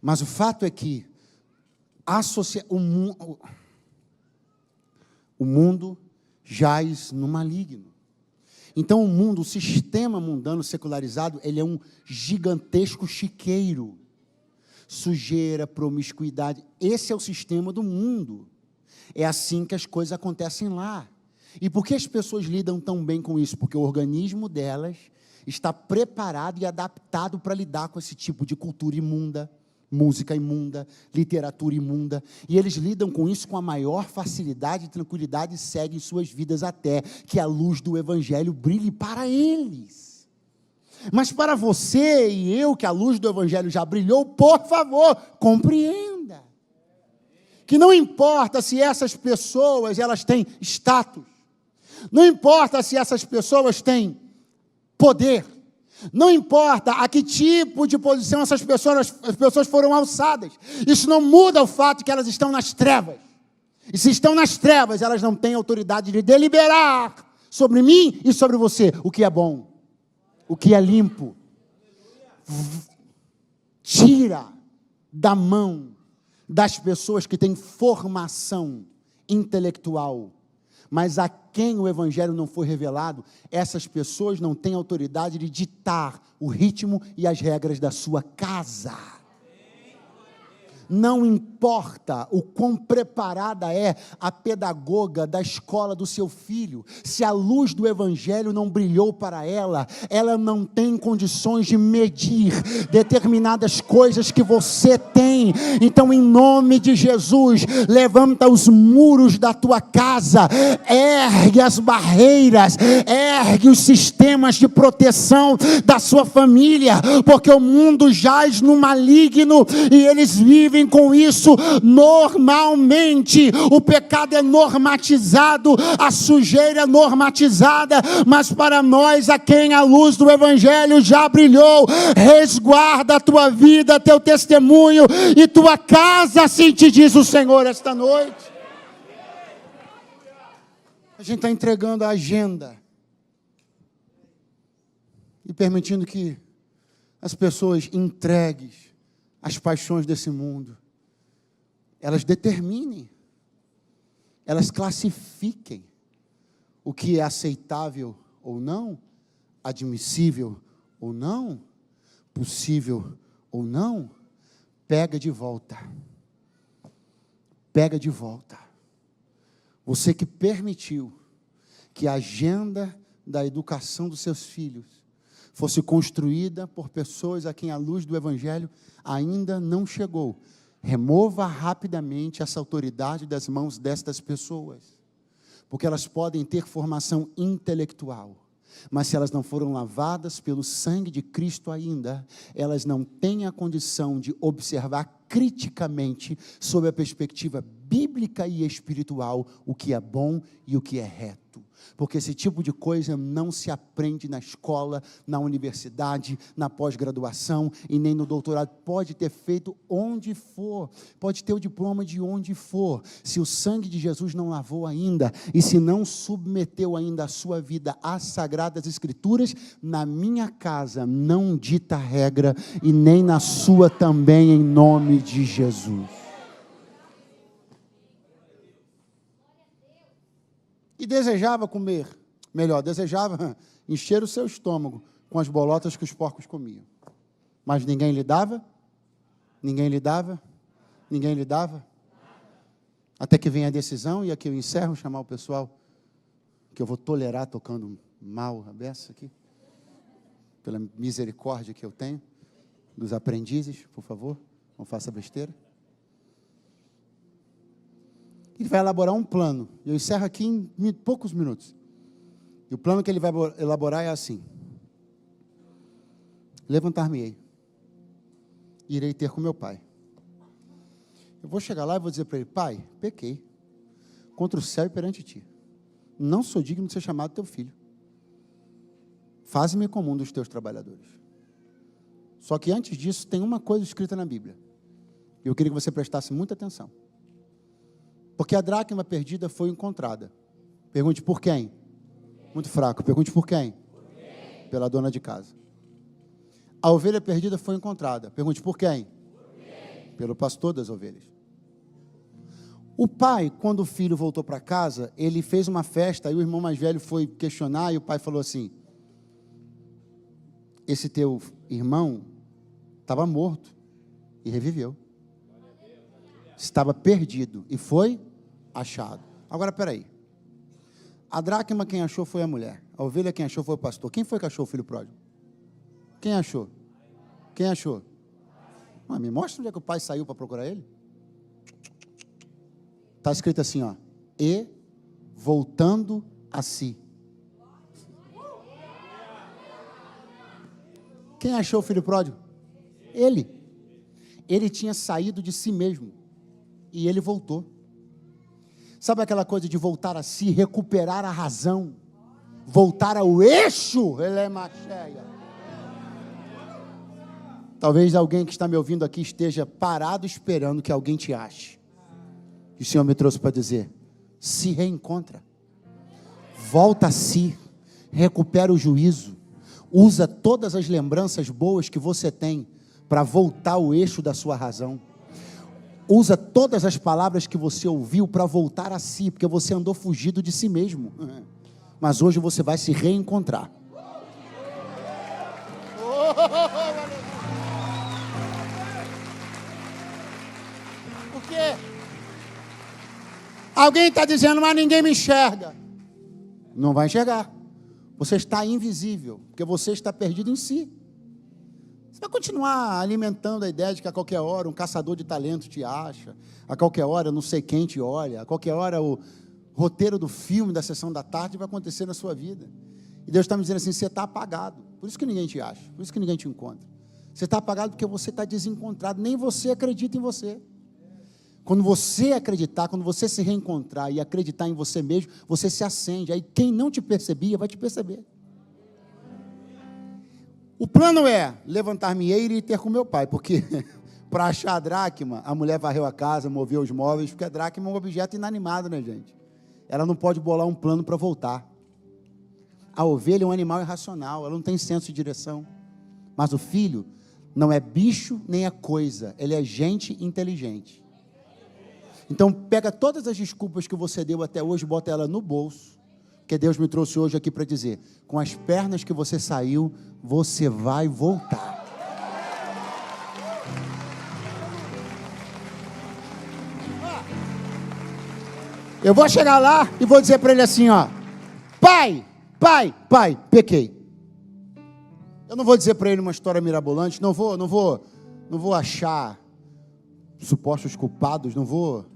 mas o fato é que o mundo jaz no maligno. Então o mundo, o sistema mundano secularizado, ele é um gigantesco chiqueiro. Sujeira, promiscuidade, esse é o sistema do mundo. É assim que as coisas acontecem lá. E por que as pessoas lidam tão bem com isso? Porque o organismo delas está preparado e adaptado para lidar com esse tipo de cultura imunda, música imunda, literatura imunda, e eles lidam com isso com a maior facilidade e tranquilidade e seguem suas vidas até que a luz do Evangelho brilhe para eles. Mas para você e eu, que a luz do Evangelho já brilhou, por favor, compreenda que não importa se essas pessoas elas têm status, não importa se essas pessoas têm poder, não importa a que tipo de posição as pessoas foram alçadas, isso não muda o fato que elas estão nas trevas. E se estão nas trevas, elas não têm autoridade de deliberar sobre mim e sobre você o que é bom, o que é limpo. Tira da mão das pessoas que têm formação intelectual, mas a quem o Evangelho não foi revelado, essas pessoas não têm autoridade de ditar o ritmo e as regras da sua casa. Não importa o quão preparada é a pedagoga da escola do seu filho, se a luz do Evangelho não brilhou para ela, ela não tem condições de medir determinadas coisas que você tem. Então, em nome de Jesus, levanta os muros da tua casa, ergue as barreiras, ergue os sistemas de proteção da sua família, porque o mundo jaz no maligno e eles vivem com isso normalmente. O pecado é normatizado, a sujeira é normatizada, mas para nós, a quem a luz do Evangelho já brilhou, resguarda a tua vida, teu testemunho e tua casa, assim te diz o Senhor esta noite. A gente está entregando a agenda e permitindo que as pessoas entregues as paixões desse mundo, elas determinem, elas classifiquem o que é aceitável ou não, admissível ou não, possível ou não. Pega de volta. Pega de volta. Você que permitiu que a agenda da educação dos seus filhos fosse construída por pessoas a quem a luz do Evangelho ainda não chegou, remova rapidamente essa autoridade das mãos destas pessoas, porque elas podem ter formação intelectual, mas se elas não foram lavadas pelo sangue de Cristo ainda, elas não têm a condição de observar criticamente, sob a perspectiva bíblica e espiritual, o que é bom e o que é reto. Porque esse tipo de coisa não se aprende na escola, na universidade, na pós-graduação e nem no doutorado. Pode ter feito onde for, pode ter o diploma de onde for. Se o sangue de Jesus não lavou ainda e se não submeteu ainda a sua vida às Sagradas Escrituras, na minha casa não dita regra e nem na sua também, em nome de Jesus. E desejava comer, desejava encher o seu estômago com as bolotas que os porcos comiam. Mas ninguém lhe dava, ninguém lhe dava, ninguém lhe dava. Até que vem a decisão, e aqui eu encerro, chamar o pessoal, que eu vou tolerar tocando mal a beça aqui, pela misericórdia que eu tenho, dos aprendizes, por favor, não faça besteira. Ele vai elaborar um plano. Eu encerro aqui em poucos minutos. E o plano que ele vai elaborar é assim: levantar-me-ei, irei ter com meu pai. Eu vou chegar lá e vou dizer para ele: pai, pequei contra o céu e perante ti. Não sou digno de ser chamado teu filho. Faze-me como um dos teus trabalhadores. Só que antes disso, tem uma coisa escrita na Bíblia. Eu queria que você prestasse muita atenção. Porque a dracma perdida foi encontrada. Pergunte por quem? Muito fraco. Pergunte por quem? Pela dona de casa. A ovelha perdida foi encontrada. Pergunte por quem? Pelo pastor das ovelhas. O pai, quando o filho voltou para casa, ele fez uma festa, aí o irmão mais velho foi questionar, e o pai falou assim: esse teu irmão estava morto e reviveu. Estava perdido e foi achado. Agora, peraí. A dracma quem achou foi a mulher. A ovelha quem achou foi o pastor. Quem foi que achou o filho pródigo? Quem achou? Quem achou? Me mostra onde é que o pai saiu para procurar ele. Está escrito assim, ó. E voltando a si. Quem achou o filho pródigo? Ele. Ele tinha saído de si mesmo. E ele voltou. Sabe aquela coisa de voltar a si, recuperar a razão, voltar ao eixo? Ele é macheia. Talvez alguém que está me ouvindo aqui esteja parado esperando que alguém te ache. E o Senhor me trouxe para dizer: se reencontra, volta a si, recupera o juízo, usa todas as lembranças boas que você tem para voltar ao eixo da sua razão. Usa todas as palavras que você ouviu para voltar a si, porque você andou fugido de si mesmo. Mas hoje você vai se reencontrar. Por quê? Alguém está dizendo, mas ninguém me enxerga. Não vai enxergar. Você está invisível, porque você está perdido em si. Você vai continuar alimentando a ideia de que a qualquer hora um caçador de talentos te acha, a qualquer hora não sei quem te olha, a qualquer hora o roteiro do filme da sessão da tarde vai acontecer na sua vida. E Deus está me dizendo assim: você está apagado, por isso que ninguém te acha, por isso que ninguém te encontra. Você está apagado porque você está desencontrado, nem você acredita em você. Quando você acreditar, quando você se reencontrar e acreditar em você mesmo, você se acende, aí quem não te percebia vai te perceber. O plano é levantar-me-ei e ir ter com meu pai, porque para achar a dracma, a mulher varreu a casa, moveu os móveis, porque a dracma é um objeto inanimado, né, gente? Ela não pode bolar um plano para voltar. A ovelha é um animal irracional, ela não tem senso de direção. Mas o filho não é bicho nem é coisa, ele é gente inteligente. Então pega todas as desculpas que você deu até hoje, bota ela no bolso, porque Deus me trouxe hoje aqui para dizer: com as pernas que você saiu, você vai voltar. Eu vou chegar lá e vou dizer para ele assim, ó: pai, pequei. Eu não vou dizer para ele uma história mirabolante, não vou achar supostos culpados, não vou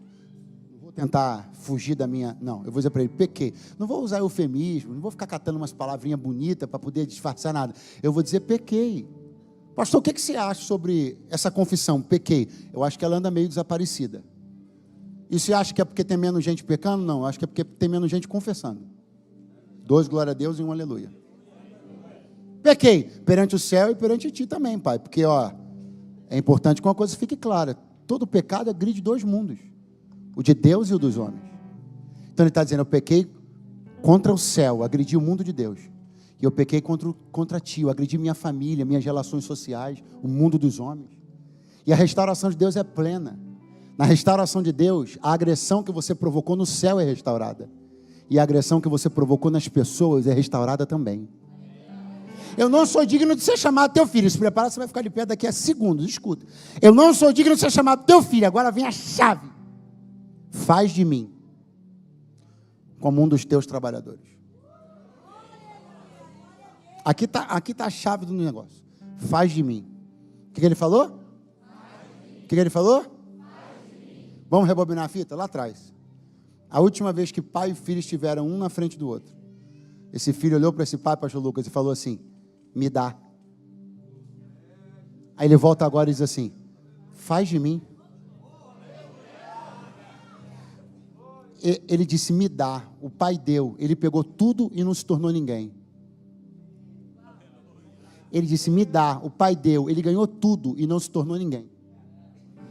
tentar fugir da minha... Não, eu vou dizer para ele: pequei. Não vou usar eufemismo, não vou ficar catando umas palavrinhas bonitas para poder disfarçar nada. Eu vou dizer: pequei. Pastor, o que você acha sobre essa confissão? Pequei. Eu acho que ela anda meio desaparecida. E você acha que é porque tem menos gente pecando? Não, eu acho que é porque tem menos gente confessando. 2 glória a Deus e 1 aleluia. Pequei perante o céu e perante ti também, pai. Porque, é importante que uma coisa fique clara: todo pecado agride 2 mundos, o de Deus e o dos homens. Então ele está dizendo: eu pequei contra o céu, agredi o mundo de Deus. E eu pequei contra ti, eu agredi minha família, minhas relações sociais, o mundo dos homens. E a restauração de Deus é plena. Na restauração de Deus, a agressão que você provocou no céu é restaurada. E a agressão que você provocou nas pessoas é restaurada também. Eu não sou digno de ser chamado teu filho. Se prepara, você vai ficar de pé daqui a segundos. Escuta. Eu não sou digno de ser chamado teu filho. Agora vem a chave. Faz de mim como um dos teus trabalhadores. Aqui tá a chave do negócio. Faz de mim. O que ele falou? O que ele falou? Vamos rebobinar a fita? Lá atrás. A última vez que pai e filho estiveram um na frente do outro, esse filho olhou para esse pai, pastor Lucas, e falou assim: me dá. Aí ele volta agora e diz assim: faz de mim. Ele disse: me dá. O pai deu. Ele pegou tudo e não se tornou ninguém. Ele disse: me dá. O pai deu. Ele ganhou tudo e não se tornou ninguém.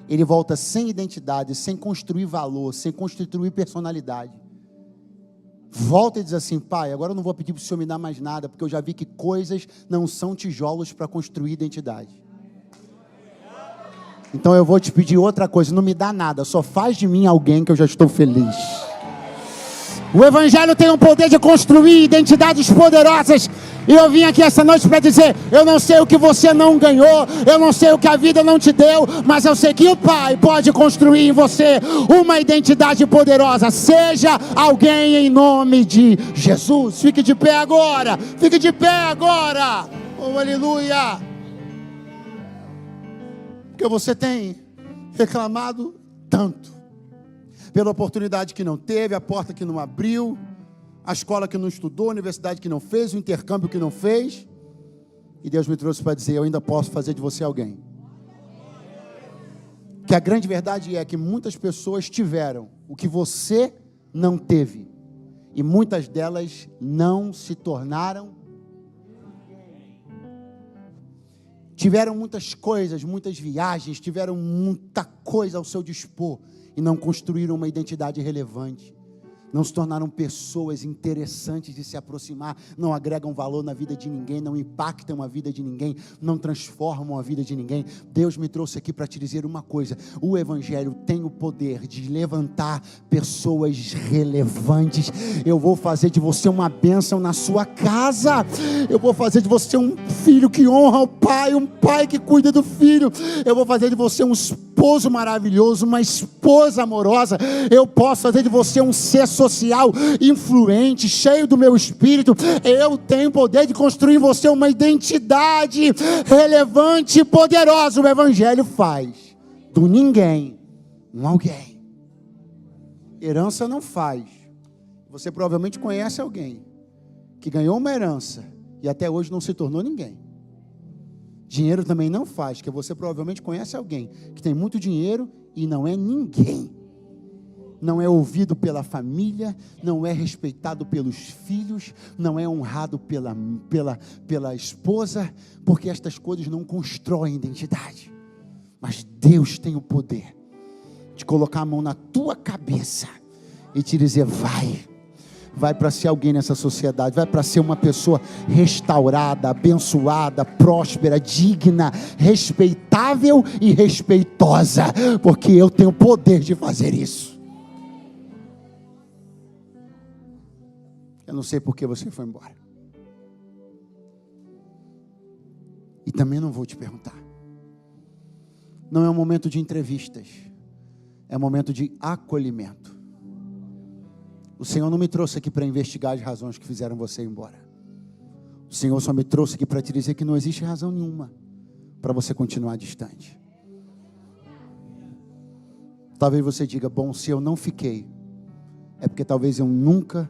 Ele volta sem identidade, sem construir valor, sem constituir personalidade. Volta e diz assim: pai, agora eu não vou pedir para o Senhor me dar mais nada, porque eu já vi que coisas não são tijolos para construir identidade. Então eu vou te pedir outra coisa, não me dá nada, só faz de mim alguém que eu já estou feliz. O Evangelho tem o poder de construir identidades poderosas. E eu vim aqui essa noite para dizer, eu não sei o que você não ganhou, eu não sei o que a vida não te deu, mas eu sei que o Pai pode construir em você uma identidade poderosa. Seja alguém em nome de Jesus. Fique de pé agora, fique de pé agora. Oh, aleluia. Porque você tem reclamado tanto pela oportunidade que não teve, a porta que não abriu, a escola que não estudou, a universidade que não fez, o intercâmbio que não fez. E Deus me trouxe para dizer, eu ainda posso fazer de você alguém. Que a grande verdade é que muitas pessoas tiveram o que você não teve. E muitas delas não se tornaram. Tiveram muitas coisas, muitas viagens, tiveram muita coisa ao seu dispor. E não construíram uma identidade relevante, não se tornaram pessoas interessantes de se aproximar, não agregam valor na vida de ninguém, não impactam a vida de ninguém, não transformam a vida de ninguém. Deus me trouxe aqui para te dizer uma coisa, o Evangelho tem o poder de levantar pessoas relevantes. Eu vou fazer de você uma bênção na sua casa, eu vou fazer de você um filho que honra o pai, um pai que cuida do filho, eu vou fazer de você um esposo maravilhoso, uma esposa amorosa, eu posso fazer de você um ser social influente, cheio do meu espírito. Eu tenho o poder de construir em você uma identidade relevante e poderosa. O Evangelho faz do ninguém um alguém. Herança não faz. Você provavelmente conhece alguém que ganhou uma herança e até hoje não se tornou ninguém. Dinheiro também não faz, porque você provavelmente conhece alguém que tem muito dinheiro e não é ninguém. Não é ouvido pela família, não é respeitado pelos filhos, não é honrado pela esposa, porque estas coisas não constroem identidade. Mas Deus tem o poder de colocar a mão na tua cabeça e te dizer, vai para ser alguém nessa sociedade, vai para ser uma pessoa restaurada, abençoada, próspera, digna, respeitável e respeitosa, porque eu tenho o poder de fazer isso. Eu não sei por que você foi embora. E também não vou te perguntar. Não é um momento de entrevistas. É um momento de acolhimento. O Senhor não me trouxe aqui para investigar as razões que fizeram você ir embora. O Senhor só me trouxe aqui para te dizer que não existe razão nenhuma para você continuar distante. Talvez você diga, bom, se eu não fiquei, é porque talvez eu nunca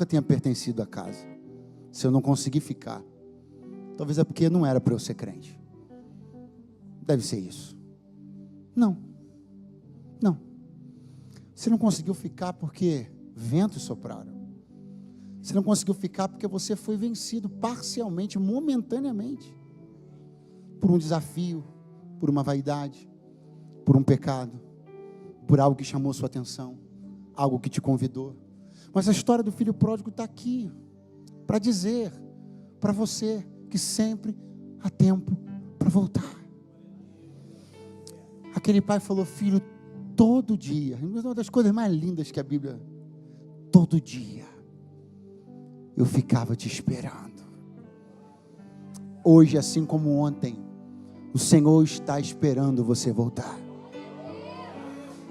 tenha pertencido à casa. Se eu não conseguir ficar, talvez é porque não era para eu ser crente. Deve ser isso. Não. Você não conseguiu ficar porque ventos sopraram. Você não conseguiu ficar porque você foi vencido parcialmente, momentaneamente, por um desafio, por uma vaidade, por um pecado, por algo que chamou sua atenção, algo que te convidou. Mas a história do filho pródigo está aqui para dizer para você que sempre há tempo para voltar. Aquele pai falou, filho, todo dia, uma das coisas mais lindas que a Bíblia, todo dia eu ficava te esperando. Hoje, assim como ontem, o Senhor está esperando você voltar.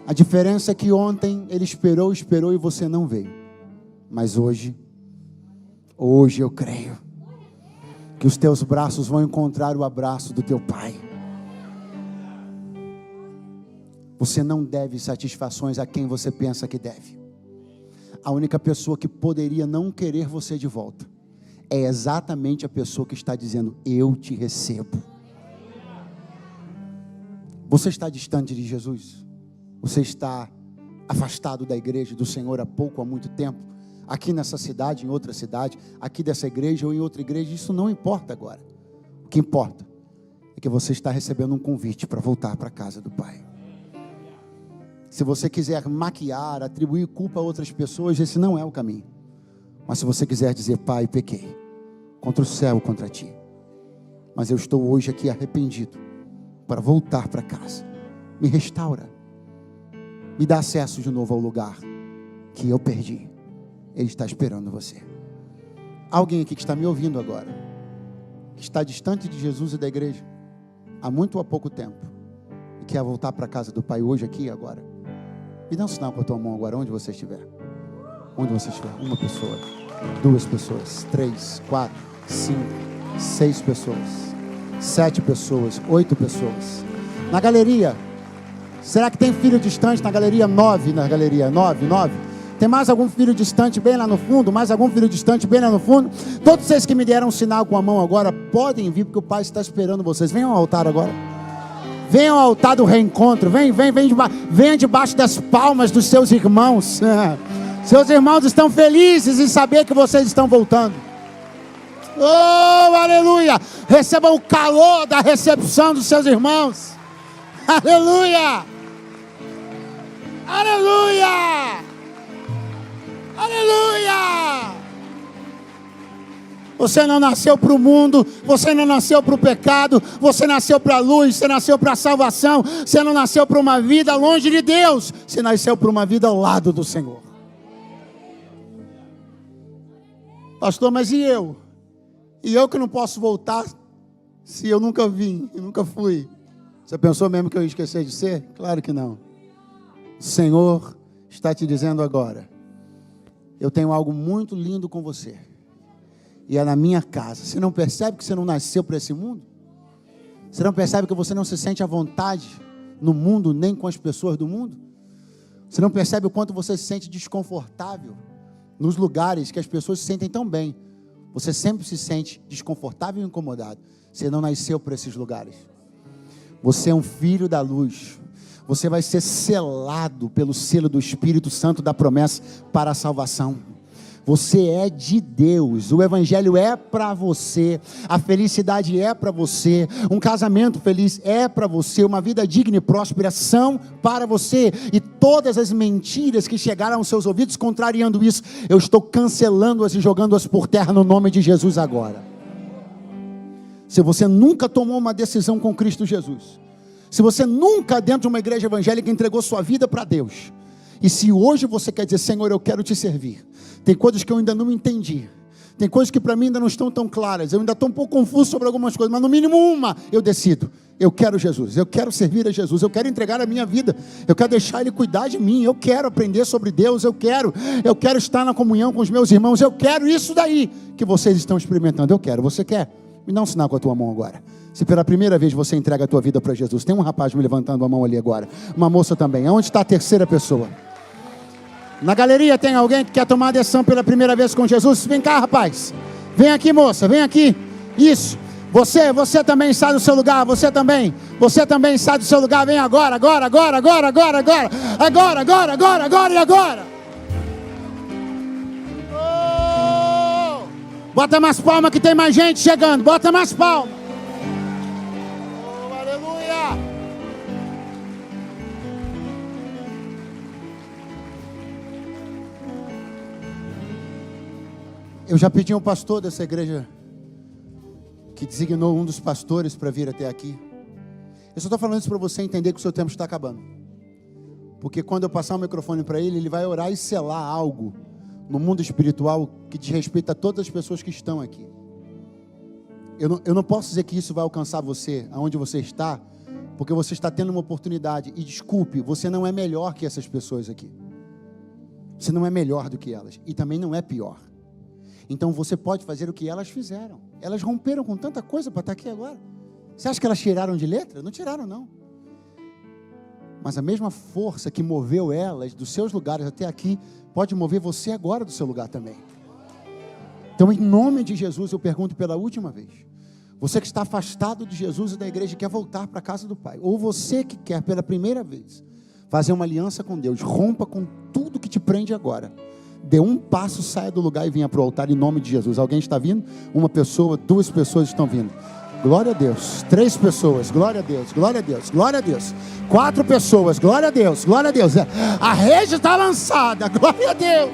A diferença é que ontem Ele esperou e você não veio. Mas hoje eu creio que os teus braços vão encontrar o abraço do teu Pai. Você não deve satisfações a quem você pensa que deve. A única pessoa que poderia não querer você de volta é exatamente a pessoa que está dizendo, eu te recebo. Você está distante de Jesus? Você está afastado da igreja, do Senhor há muito tempo? Aqui nessa cidade, em outra cidade, aqui dessa igreja ou em outra igreja, isso não importa agora. O que importa é que você está recebendo um convite para voltar para a casa do Pai. Se você quiser maquiar, atribuir culpa a outras pessoas, esse não é o caminho. Mas se você quiser dizer, Pai, pequei contra o céu, contra ti, mas eu estou hoje aqui arrependido, para voltar para casa. Me restaura. Me dá acesso de novo ao lugar que eu perdi. Ele está esperando você. Alguém aqui que está me ouvindo agora, que está distante de Jesus e da igreja há muito ou há pouco tempo, e quer voltar para a casa do Pai hoje, aqui e agora, me dá um sinal com a tua mão agora, onde você estiver. Onde você estiver. Uma pessoa, 2 pessoas, 3, 4, 5, 6 pessoas, 7 pessoas, 8 pessoas. Na galeria, será que tem filho distante na galeria? 9 na galeria, 9. Tem mais algum filho distante bem lá no fundo? Mais algum filho distante bem lá no fundo? Todos vocês que me deram um sinal com a mão agora, podem vir, porque o Pai está esperando vocês. Venham ao altar agora. Venham ao altar do reencontro. Venha debaixo das palmas dos seus irmãos. Seus irmãos estão felizes em saber que vocês estão voltando. Oh, aleluia! Recebam o calor da recepção dos seus irmãos. Aleluia! Aleluia! Aleluia! Você não nasceu para o mundo, você não nasceu para o pecado, você nasceu para a luz, você nasceu para a salvação, você não nasceu para uma vida longe de Deus, você nasceu para uma vida ao lado do Senhor. Pastor, mas e eu? E eu que não posso voltar se eu nunca vim, eu nunca fui? Você pensou mesmo que eu ia esquecer de ser? Claro que não. O Senhor está te dizendo agora: eu tenho algo muito lindo com você, e é na minha casa. Você não percebe que você não nasceu para esse mundo? Você não percebe que você não se sente à vontade no mundo, nem com as pessoas do mundo? Você não percebe o quanto você se sente desconfortável nos lugares que as pessoas se sentem tão bem? Você sempre se sente desconfortável e incomodado. Você não nasceu para esses lugares. Você é um filho da luz. Você vai ser selado pelo selo do Espírito Santo da promessa para a salvação. Você é de Deus. O evangelho é para você. A felicidade é para você. Um casamento feliz é para você. Uma vida digna e próspera são para você. E todas as mentiras que chegaram aos seus ouvidos contrariando isso, eu estou cancelando-as e jogando-as por terra no nome de Jesus agora. Se você nunca tomou uma decisão com Cristo Jesus, se você nunca dentro de uma igreja evangélica entregou sua vida para Deus, e se hoje você quer dizer: Senhor, eu quero te servir, tem coisas que eu ainda não entendi, tem coisas que para mim ainda não estão tão claras, eu ainda estou um pouco confuso sobre algumas coisas, mas no mínimo uma eu decido: eu quero Jesus, eu quero servir a Jesus, eu quero entregar a minha vida, eu quero deixar Ele cuidar de mim, eu quero aprender sobre Deus, eu quero estar na comunhão com os meus irmãos, eu quero isso daí que vocês estão experimentando, eu quero. Você quer? Me dá um sinal com a tua mão agora. Se pela primeira vez você entrega a tua vida para Jesus. Tem um rapaz me levantando a mão ali agora, uma moça também. Onde está a terceira pessoa? Na galeria tem alguém que quer tomar a decisão pela primeira vez com Jesus? Vem cá, rapaz. Vem aqui, moça, vem aqui. Isso. Você também sai do seu lugar. Você também sai do seu lugar. Vem agora e agora. Bota mais palma que tem mais gente chegando. Bota mais palma. Oh, aleluia. Eu já pedi ao pastor dessa igreja, que designou um dos pastores para vir até aqui. Eu só estou falando isso para você entender que o seu tempo está acabando. Porque quando eu passar o microfone para ele, ele vai orar e selar algo no mundo espiritual que diz respeito a todas as pessoas que estão aqui. Eu não posso dizer que isso vai alcançar você, aonde você está, porque você está tendo uma oportunidade. E desculpe, você não é melhor que essas pessoas aqui. Você não é melhor do que elas. E também não é pior. Então você pode fazer o que elas fizeram. Elas romperam com tanta coisa para estar aqui agora. Você acha que elas tiraram de letra? Não tiraram, não. Mas a mesma força que moveu elas dos seus lugares até aqui, pode mover você agora do seu lugar também. Então, em nome de Jesus, eu pergunto pela última vez: você que está afastado de Jesus e da igreja e quer voltar para a casa do Pai, ou você que quer pela primeira vez fazer uma aliança com Deus, rompa com tudo que te prende agora. Dê um passo, saia do lugar e venha para o altar em nome de Jesus. Alguém está vindo? Uma pessoa, 2 pessoas estão vindo. Glória a Deus. 3 pessoas, glória a Deus, glória a Deus, glória a Deus. 4 pessoas, glória a Deus, glória a Deus. A rede está lançada, glória a Deus.